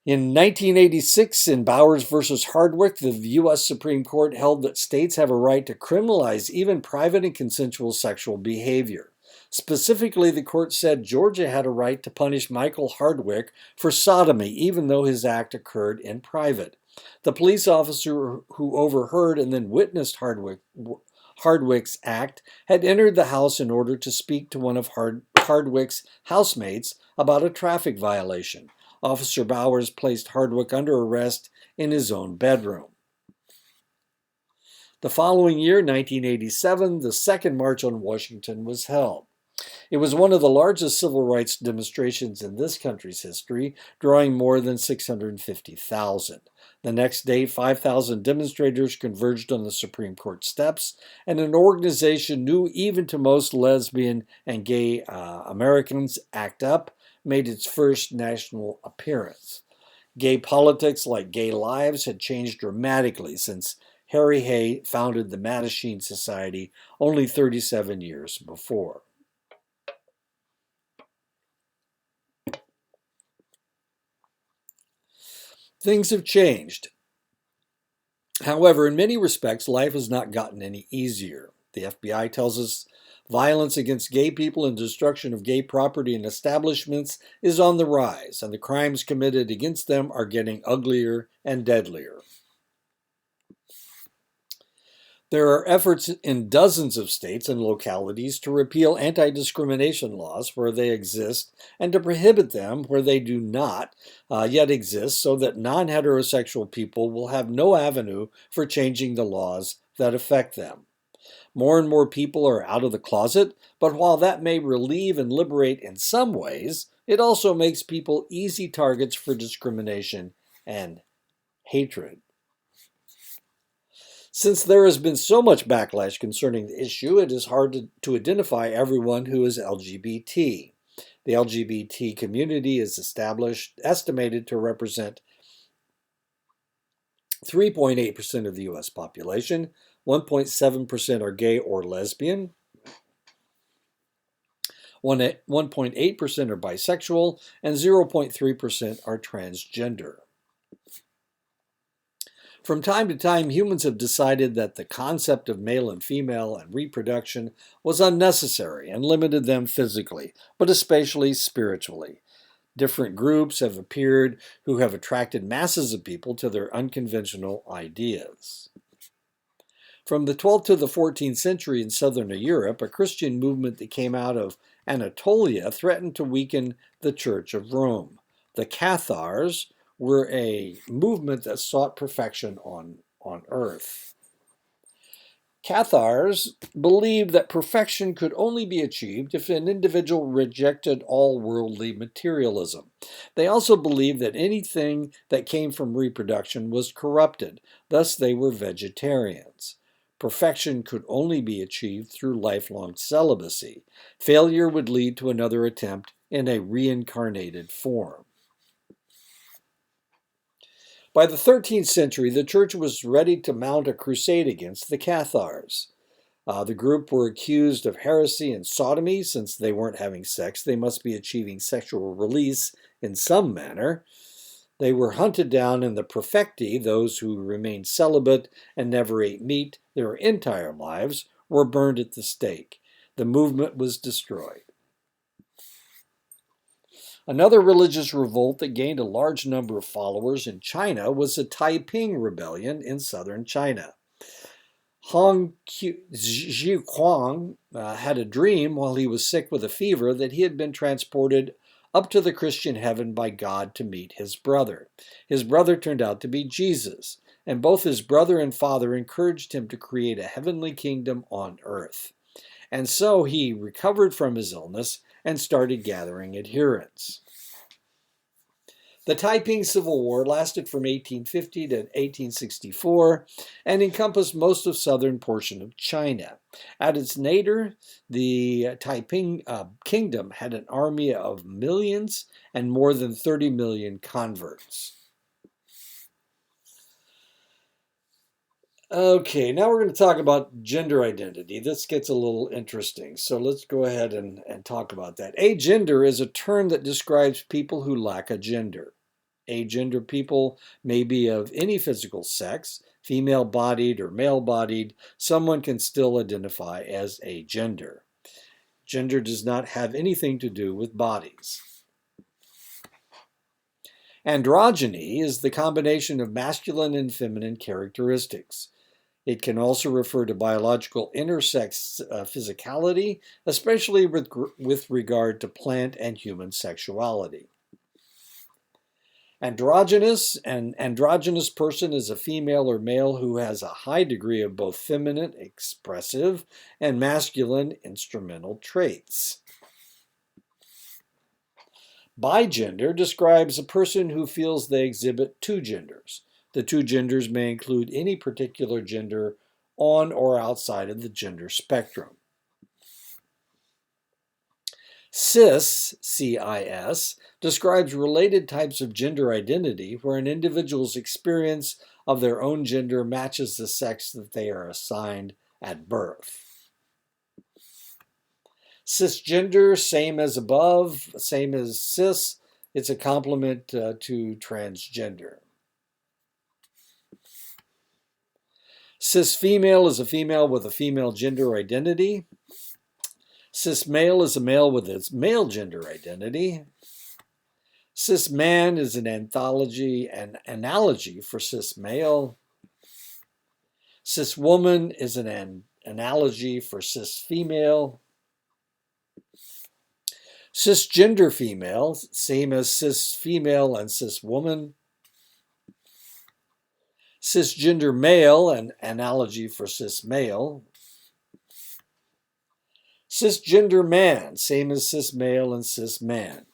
A: In 1986, in Bowers versus Hardwick, the U.S. Supreme Court held that states have a right to criminalize even private and consensual sexual behavior. Specifically, the court said Georgia had a right to punish Michael Hardwick for sodomy, even though his act occurred in private. The police officer who overheard and then witnessed Hardwick's act had entered the house in order to speak to one of Hardwick's housemates about a traffic violation. Officer Bowers placed Hardwick under arrest in his own bedroom. The following year, 1987, the Second March on Washington was held. It was one of the largest civil rights demonstrations in this country's history, drawing more than 650,000. The next day, 5,000 demonstrators converged on the Supreme Court steps, and an organization new even to most lesbian and gay Americans, ACT UP, made its first national appearance. Gay politics, like gay lives, had changed dramatically since Harry Hay founded the Mattachine Society only 37 years before. Things have changed. However, in many respects, life has not gotten any easier. The FBI tells us violence against gay people and destruction of gay property and establishments is on the rise, and the crimes committed against them are getting uglier and deadlier. There are efforts in dozens of states and localities to repeal anti-discrimination laws where they exist and to prohibit them where they do not yet exist so that non-heterosexual people will have no avenue for changing the laws that affect them. More and more people are out of the closet, but while that may relieve and liberate in some ways, it also makes people easy targets for discrimination and hatred. Since there has been so much backlash concerning the issue, it is hard to identify everyone who is LGBT. The LGBT community is estimated to represent 3.8% of the U.S. population, 1.7% are gay or lesbian, 1.8% are bisexual, and 0.3% are transgender. From time to time, humans have decided that the concept of male and female and reproduction was unnecessary and limited them physically, but especially spiritually. Different groups have appeared who have attracted masses of people to their unconventional ideas. From the 12th to the 14th century in southern Europe, a Christian movement that came out of Anatolia threatened to weaken the Church of Rome. The Cathars were a movement that sought perfection on earth. Cathars believed that perfection could only be achieved if an individual rejected all worldly materialism. They also believed that anything that came from reproduction was corrupted, thus they were vegetarians. Perfection could only be achieved through lifelong celibacy. Failure would lead to another attempt in a reincarnated form. By the 13th century, the church was ready to mount a crusade against the Cathars. The group were accused of heresy and sodomy. Since they weren't having sex, they must be achieving sexual release in some manner. They were hunted down, and the perfecti, those who remained celibate and never ate meat their entire lives, were burned at the stake. The movement was destroyed. Another religious revolt that gained a large number of followers in China was the Taiping Rebellion in southern China. Hong Xiuquan had a dream while he was sick with a fever that he had been transported up to the Christian heaven by God to meet his brother. His brother turned out to be Jesus, and both his brother and father encouraged him to create a heavenly kingdom on earth. And so he recovered from his illness and started gathering adherents. The Taiping Civil War lasted from 1850 to 1864 and encompassed most of southern portion of China. At its nadir, the Taiping Kingdom had an army of millions and more than 30 million converts. Okay, now we're going to talk about gender identity. This gets a little interesting, so let's go ahead and talk about that. Agender is a term that describes people who lack a gender. Agender people may be of any physical sex, female-bodied or male-bodied. Someone can still identify as agender. Gender does not have anything to do with bodies. Androgyny is the combination of masculine and feminine characteristics. It can also refer to biological intersex physicality, especially with regard to plant and human sexuality. Androgynous, an androgynous person is a female or male who has a high degree of both feminine, expressive, and masculine instrumental traits. Bigender describes a person who feels they exhibit two genders. The two genders may include any particular gender on or outside of the gender spectrum. Cis, CIS, describes related types of gender identity where an individual's experience of their own gender matches the sex that they are assigned at birth. Cisgender, same as above, same as cis. It's a complement to transgender. Cis female is a female with a female gender identity. Cis male is a male with its male gender identity. Cis man is an analogy for cis male. Cis woman is an analogy for cis female. Cisgender female, same as cis female and cis woman. Cisgender male, an analogy for cis male. Cisgender man, same as cis male and cis man.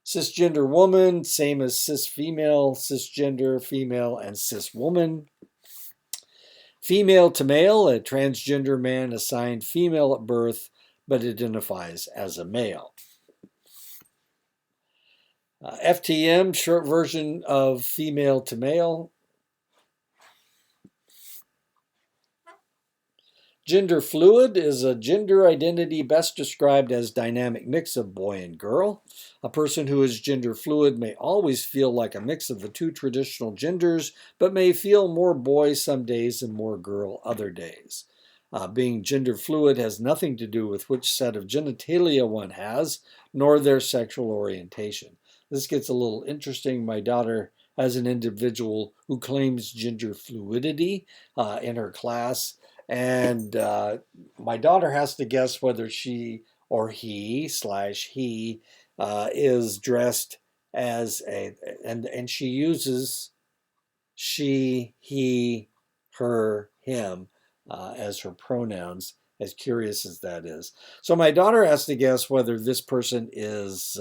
A: Cisgender woman, same as cis female, cisgender female, and cis woman. Female to male, a transgender man assigned female at birth but identifies as a male. FTM, short version of female to male. Gender fluid is a gender identity best described as dynamic mix of boy and girl. A person who is gender fluid may always feel like a mix of the two traditional genders, but may feel more boy some days and more girl other days. Being gender fluid has nothing to do with which set of genitalia one has, nor their sexual orientation. This gets a little interesting. My daughter has an individual who claims gender fluidity in her class, and my daughter has to guess whether she or he/he is dressed as and she uses she, he, her, him as her pronouns, as curious as that is. So my daughter has to guess whether this person is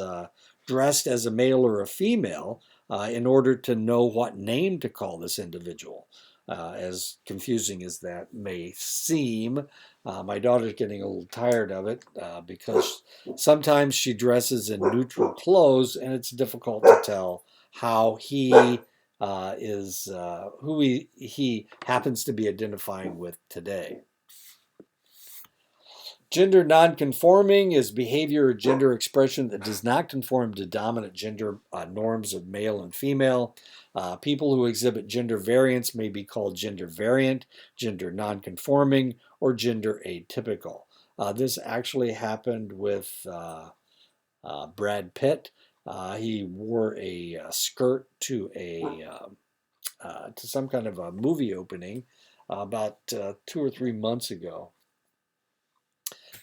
A: dressed as a male or a female in order to know what name to call this individual. As confusing as that may seem, my daughter's getting a little tired of it because sometimes she dresses in neutral clothes and it's difficult to tell how he is who he happens to be identifying with today. Gender nonconforming is behavior or gender expression that does not conform to dominant gender norms of male and female. People who exhibit gender variance may be called gender variant, gender nonconforming, or gender atypical. This actually happened with Brad Pitt. He wore a skirt to some kind of a movie opening about 2 or 3 months ago.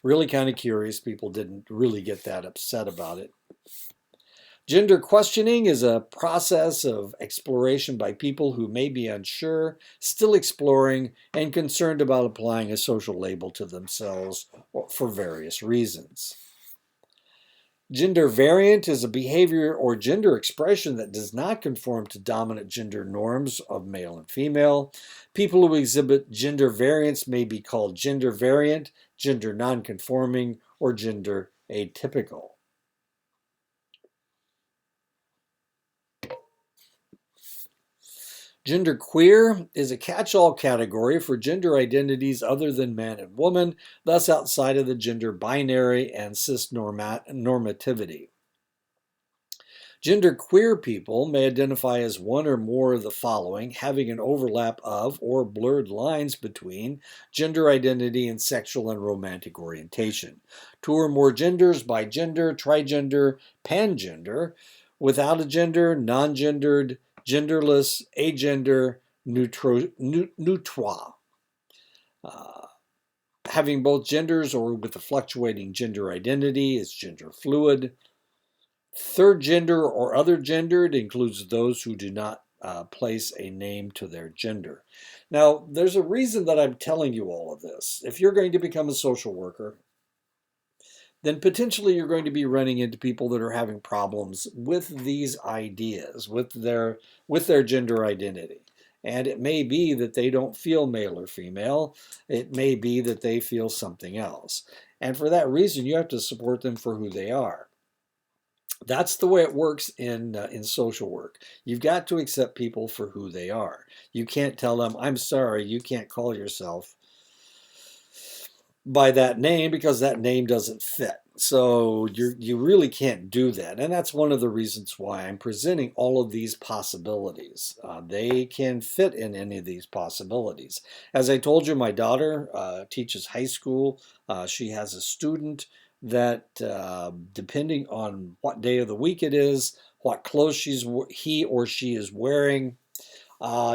A: Really kind of curious. People didn't really get that upset about it. Gender questioning is a process of exploration by people who may be unsure, still exploring, and concerned about applying a social label to themselves for various reasons. Gender variant is a behavior or gender expression that does not conform to dominant gender norms of male and female. People who exhibit gender variance may be called gender variant, gender nonconforming, or gender atypical. Gender queer is a catch-all category for gender identities other than man and woman, thus outside of the gender binary and cis normativity. Gender queer people may identify as one or more of the following, having an overlap of or blurred lines between gender identity and sexual and romantic orientation. 2 or more genders, bigender, trigender, pangender, without a gender, non-gendered, genderless, agender, neutre. Having both genders or with a fluctuating gender identity is gender fluid. Third gender or other gendered includes those who do not place a name to their gender. Now, there's a reason that I'm telling you all of this. If you're going to become a social worker, then potentially you're going to be running into people that are having problems with these ideas, with their gender identity. And it may be that they don't feel male or female. It may be that they feel something else. And for that reason, you have to support them for who they are. That's the way it works in social work. You've got to accept people for who they are. You can't tell them, I'm sorry, you can't call yourself by that name because that name doesn't fit. So you really can't do that. And that's one of the reasons why I'm presenting all of these possibilities. They can fit in any of these possibilities. As I told you, my daughter teaches high school. She has a student that depending on what day of the week it is, what clothes he or she is wearing,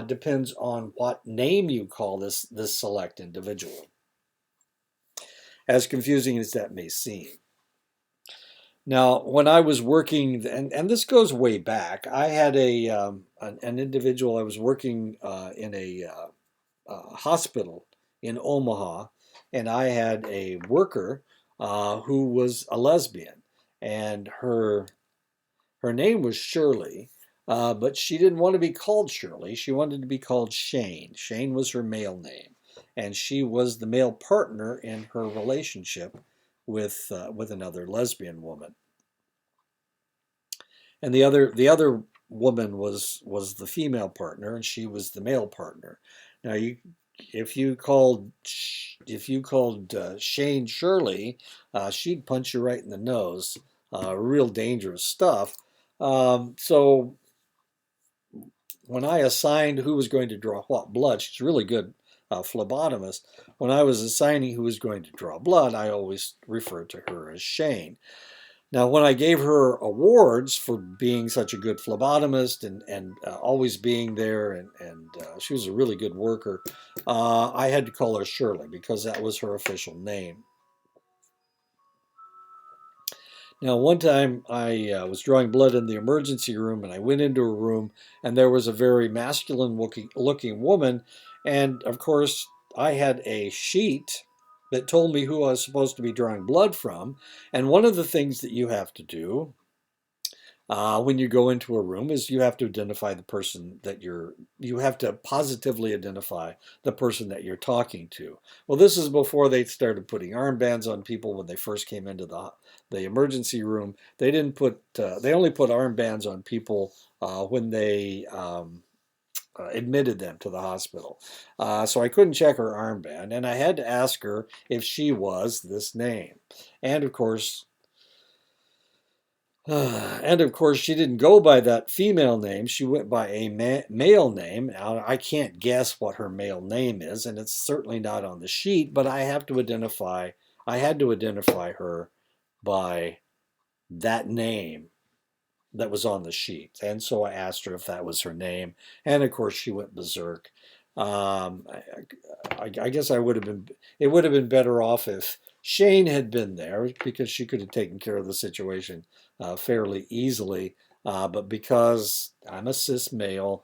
A: depends on what name you call this select individual, as confusing as that may seem. Now, when I was working, and this goes way back, I had an individual. I was working in a hospital in Omaha, and I had a worker who was a lesbian, and her name was Shirley, but she didn't want to be called Shirley. She wanted to be called Shane. Shane was her male name, and she was the male partner in her relationship with another lesbian woman. And the other woman was the female partner, and she was the male partner. Now, if you called Shane Shirley, she'd punch you right in the nose. Real dangerous stuff. So when I assigned who was going to draw what blood, she's a really good phlebotomist. When I was assigning who was going to draw blood, I always referred to her as Shane. Now, when I gave her awards for being such a good phlebotomist and always being there, and she was a really good worker, I had to call her Shirley because that was her official name. Now, one time I was drawing blood in the emergency room, and I went into a room, and there was a very masculine looking woman. And of course, I had a sheet that told me who I was supposed to be drawing blood from. And one of the things that you have to do when you go into a room is you have to identify the person that you have to positively identify the person that you're talking to. Well, this is before they started putting armbands on people when they first came into the emergency room. They only put armbands on people when they admitted them to the hospital. So I couldn't check her armband, and I had to ask her if she was this name. And of course, she didn't go by that female name. She went by a male name. Now, I can't guess what her male name is, and it's certainly not on the sheet, but I had to identify her by that name that was on the sheet. And so I asked her if that was her name. And of course, she went berserk. Um, I guess it would have been better off if Shane had been there because she could have taken care of the situation fairly easily. But because I'm a cis male,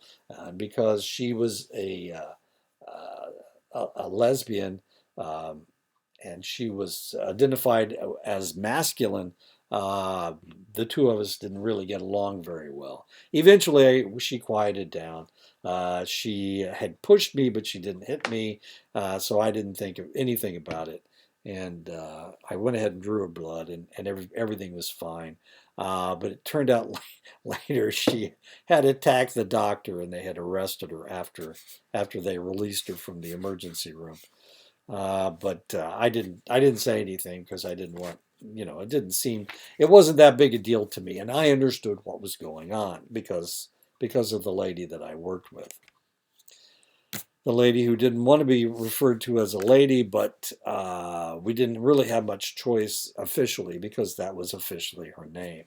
A: because she was a lesbian, um, and she was identified as masculine, uh, the two of us didn't really get along very well. Eventually, she quieted down. She had pushed me, but she didn't hit me, so I didn't think of anything about it. And I went ahead and drew her blood, and everything was fine. But it turned out later she had attacked the doctor, and they had arrested her after they released her from the emergency room. But I didn't say anything because I didn't want, it didn't seem, it wasn't that big a deal to me, and I understood what was going on because of the lady that I worked with, the lady who didn't want to be referred to as a lady, but we didn't really have much choice officially because that was officially her name.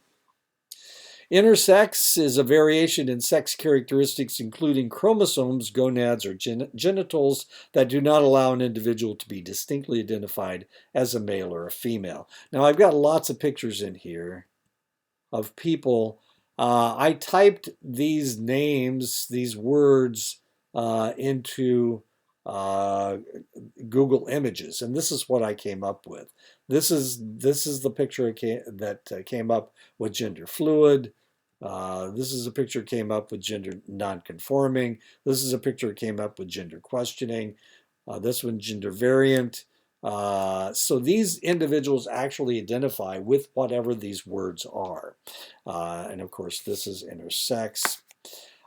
A: Intersex is a variation in sex characteristics, including chromosomes, gonads, or genitals that do not allow an individual to be distinctly identified as a male or a female. Now, I've got lots of pictures in here of people. I typed these names, these words, into Google Images, and this is what I came up with. This is the picture that came up with gender fluid. This is a picture came up with gender nonconforming. This is a picture came up with gender questioning. This one gender variant. So these individuals actually identify with whatever these words are. And of course, this is intersex.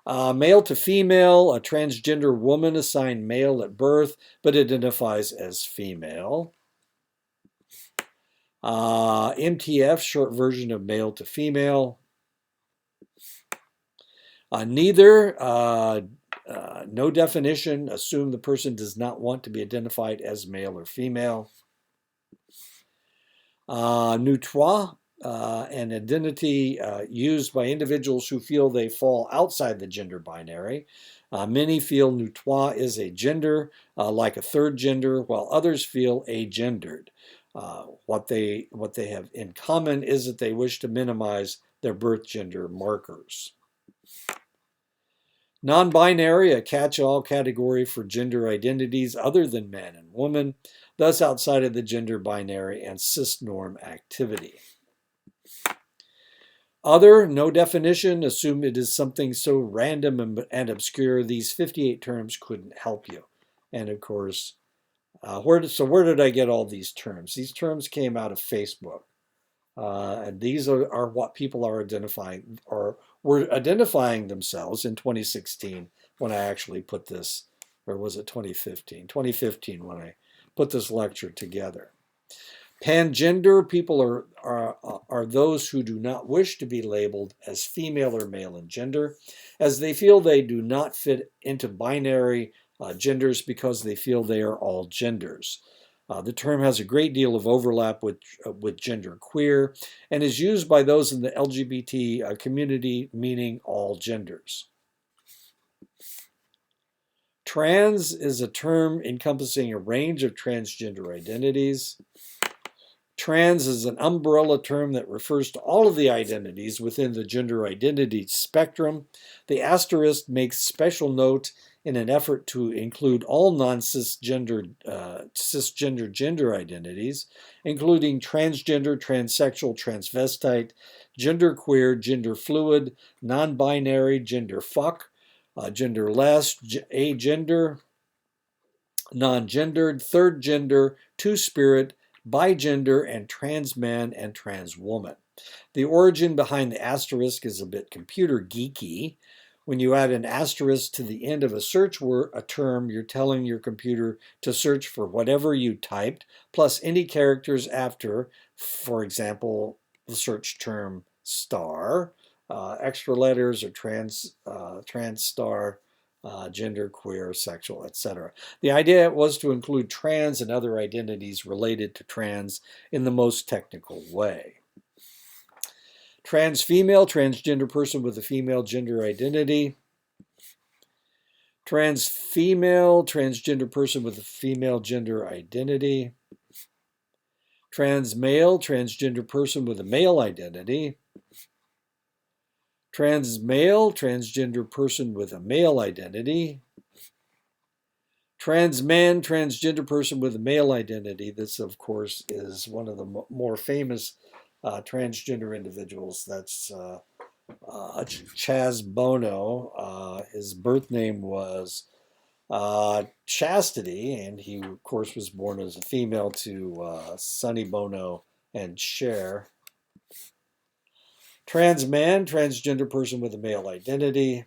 A: Male to female, a transgender woman assigned male at birth, but identifies as female. MTF, short version of male to female. Neither, no definition, assume the person does not want to be identified as male or female. Neutre, an identity used by individuals who feel they fall outside the gender binary. Many feel neutrois is a gender, like a third gender, while others feel agendered. What they have in common is that they wish to minimize their birth gender markers. Non-binary, a catch-all category for gender identities other than man and woman, thus outside of the gender binary and cis-norm activity. Other, no definition, assume it is something so random and obscure these 58 terms couldn't help you. And of course, where did I get all these terms? These terms came out of Facebook. And these are what people are identifying, or were identifying themselves in 2016 when I actually put this, or was it 2015? 2015 when I put this lecture together. Pangender people are those who do not wish to be labeled as female or male in gender, as they feel they do not fit into binary genders because they feel they are all genders. The term has a great deal of overlap with gender queer and is used by those in the LGBT community, meaning all genders. Trans is a term encompassing a range of transgender identities. Trans is an umbrella term that refers to all of the identities within the gender identity spectrum. The asterisk makes special note in an effort to include all non-cisgender gender identities, including transgender, transsexual, transvestite, genderqueer, gender fluid, non-binary, gender fuck, genderless, agender, non-gendered, third gender, two-spirit, bigender, and trans man and trans woman. The origin behind the asterisk is a bit computer geeky. When you add an asterisk to the end of a search word, a term, you're telling your computer to search for whatever you typed, plus any characters after, for example, the search term star, extra letters or trans star, gender, queer, sexual, etc. The idea was to include trans and other identities related to trans in the most technical way. Trans female, transgender person with a female gender identity. Trans female, transgender person with a female gender identity. Trans male, transgender person with a male identity. Trans male, transgender person with a male identity. Trans man, transgender person with a male identity. This, of course, is one of the more famous transgender individuals. That's Chaz Bono. His birth name was Chastity, and he, of course, was born as a female to Sonny Bono and Cher. Trans man, transgender person with a male identity.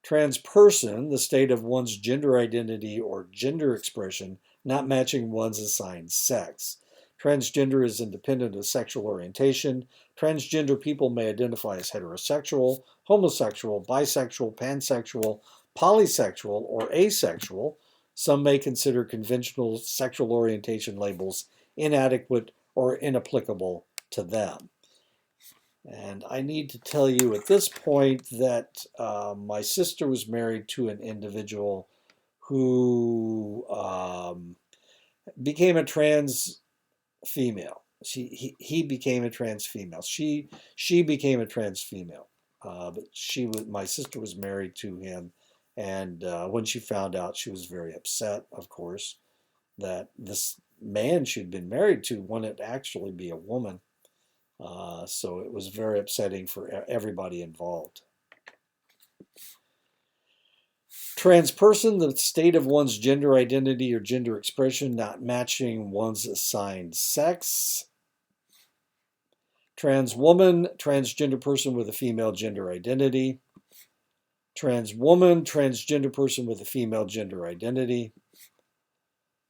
A: Trans person, the state of one's gender identity or gender expression not matching one's assigned sex. Transgender is independent of sexual orientation. Transgender people may identify as heterosexual, homosexual, bisexual, pansexual, polysexual, or asexual. Some may consider conventional sexual orientation labels inadequate or inapplicable to them. And I need to tell you at this point that my sister was married to an individual who became a trans female. He became a trans female. She became a trans female. But my sister was married to him, and when she found out, she was very upset, of course, that this man she'd been married to wanted to actually be a woman. So it was very upsetting for everybody involved. Trans person, the state of one's gender identity or gender expression not matching one's assigned sex. Trans woman, transgender person with a female gender identity. Trans woman, transgender person with a female gender identity.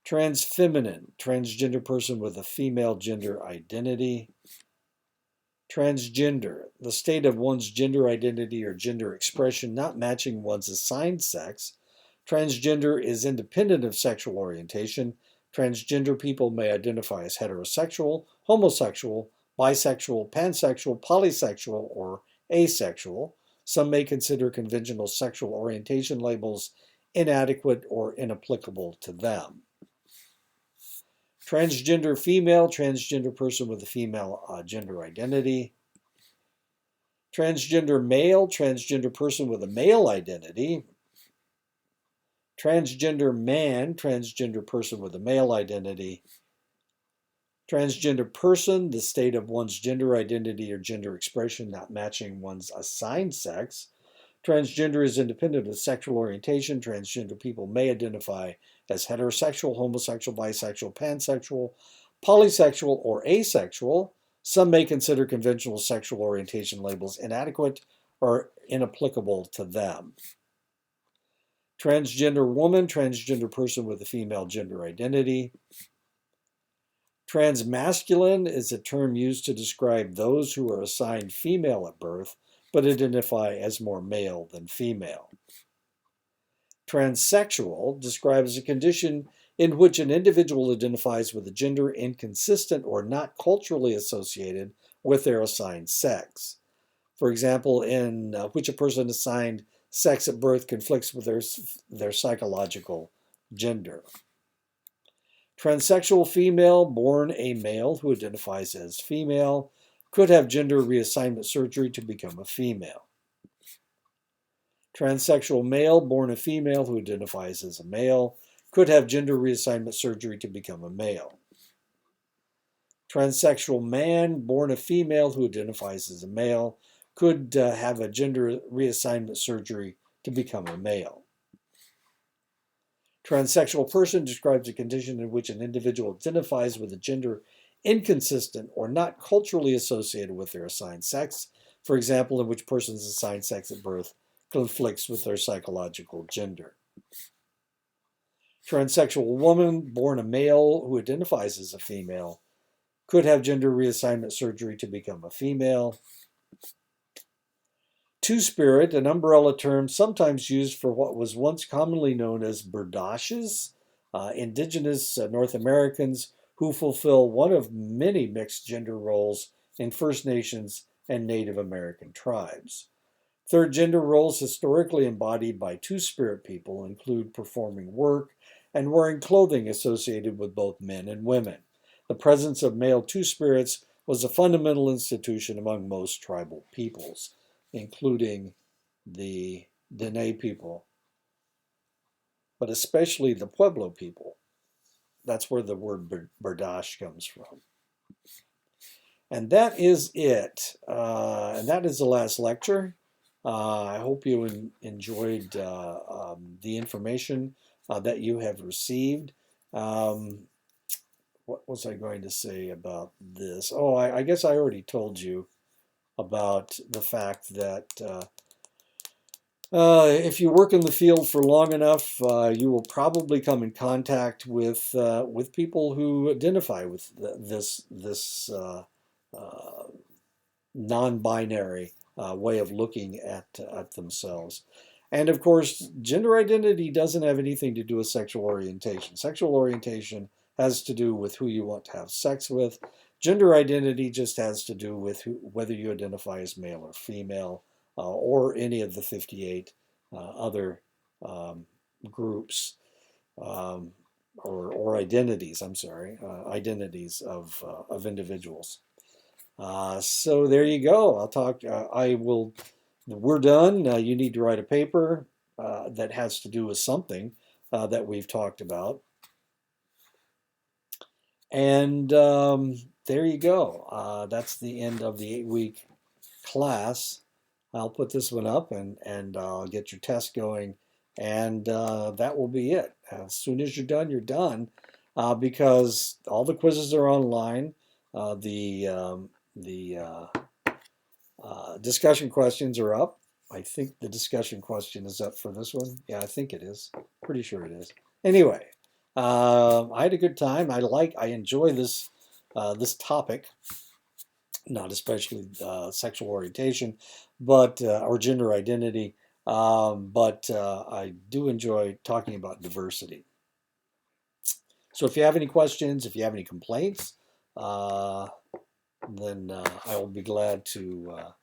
A: Trans feminine, transgender person with a female gender identity. Transgender, the state of one's gender identity or gender expression not matching one's assigned sex. Transgender is independent of sexual orientation. Transgender people may identify as heterosexual, homosexual, bisexual, pansexual, polysexual, or asexual. Some may consider conventional sexual orientation labels inadequate or inapplicable to them. Transgender female, transgender person with a female gender identity. Transgender male, transgender person with a male identity. Transgender man, transgender person with a male identity. Transgender person, the state of one's gender identity or gender expression not matching one's assigned sex. Transgender is independent of sexual orientation. Transgender people may identify as heterosexual, homosexual, bisexual, pansexual, polysexual, or asexual. Some may consider conventional sexual orientation labels inadequate or inapplicable to them. Transgender woman, transgender person with a female gender identity. Transmasculine is a term used to describe those who are assigned female at birth but identify as more male than female. Transsexual describes a condition in which an individual identifies with a gender inconsistent or not culturally associated with their assigned sex. For example, in which a person assigned sex at birth conflicts with their psychological gender. Transsexual female, born a male who identifies as female, could have gender reassignment surgery to become a female. Transsexual male, born a female who identifies as a male, could have gender reassignment surgery to become a male. Transsexual man, born a female who identifies as a male, could have a gender reassignment surgery to become a male. Transsexual person describes a condition in which an individual identifies with a gender inconsistent or not culturally associated with their assigned sex, for example, in which person's assigned sex at birth conflicts with their psychological gender. Transsexual woman, born a male who identifies as a female, could have gender reassignment surgery to become a female. Two-spirit, an umbrella term sometimes used for what was once commonly known as berdashes, indigenous North Americans who fulfill one of many mixed gender roles in First Nations and Native American tribes. Third gender roles historically embodied by two-spirit people include performing work and wearing clothing associated with both men and women. The presence of male two-spirits was a fundamental institution among most tribal peoples, including the Dene people, but especially the Pueblo people. That's where the word Berdache comes from. And that is it. And that is the last lecture. I hope you enjoyed the information that you have received. What was I going to say about this? Oh, I guess I already told you about the fact that if you work in the field for long enough, you will probably come in contact with people who identify with this non-binary way of looking at themselves. And of course, gender identity doesn't have anything to do with sexual orientation. Sexual orientation has to do with who you want to have sex with. Gender identity just has to do with whether you identify as male or female, or any of the 58 other groups or identities. I'm sorry, identities of individuals. So there you go. I'll talk. We're done. You need to write a paper that has to do with something that we've talked about. And there you go. That's the end of the 8-week class. I'll put this one up and I'll get your test going. And that will be it. As soon as you're done, because all the quizzes are online. The discussion questions are up. I think the discussion question is up for this one. Yeah, I think it is. Pretty sure it is. Anyway, I had a good time. I enjoy this topic, not especially sexual orientation, but or gender identity, but I do enjoy talking about diversity. So if you have any questions, if you have any complaints, then I will be glad to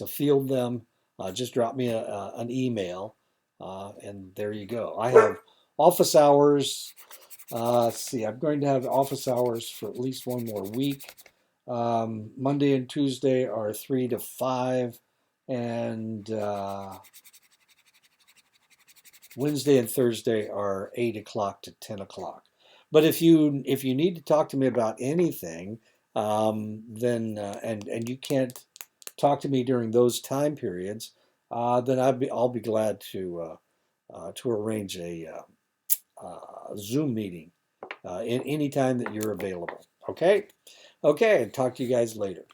A: field them. just drop me an email, and there you go. I have office hours. Let's see, I'm going to have office hours for at least one more week. Monday and Tuesday are 3 to 5, and Wednesday and Thursday are 8 o'clock to 10 o'clock. But if you need to talk to me about anything, then and you can't talk to me during those time periods, then I'll be glad to arrange a Zoom meeting in any time that you're available. Okay, okay. Talk to you guys later.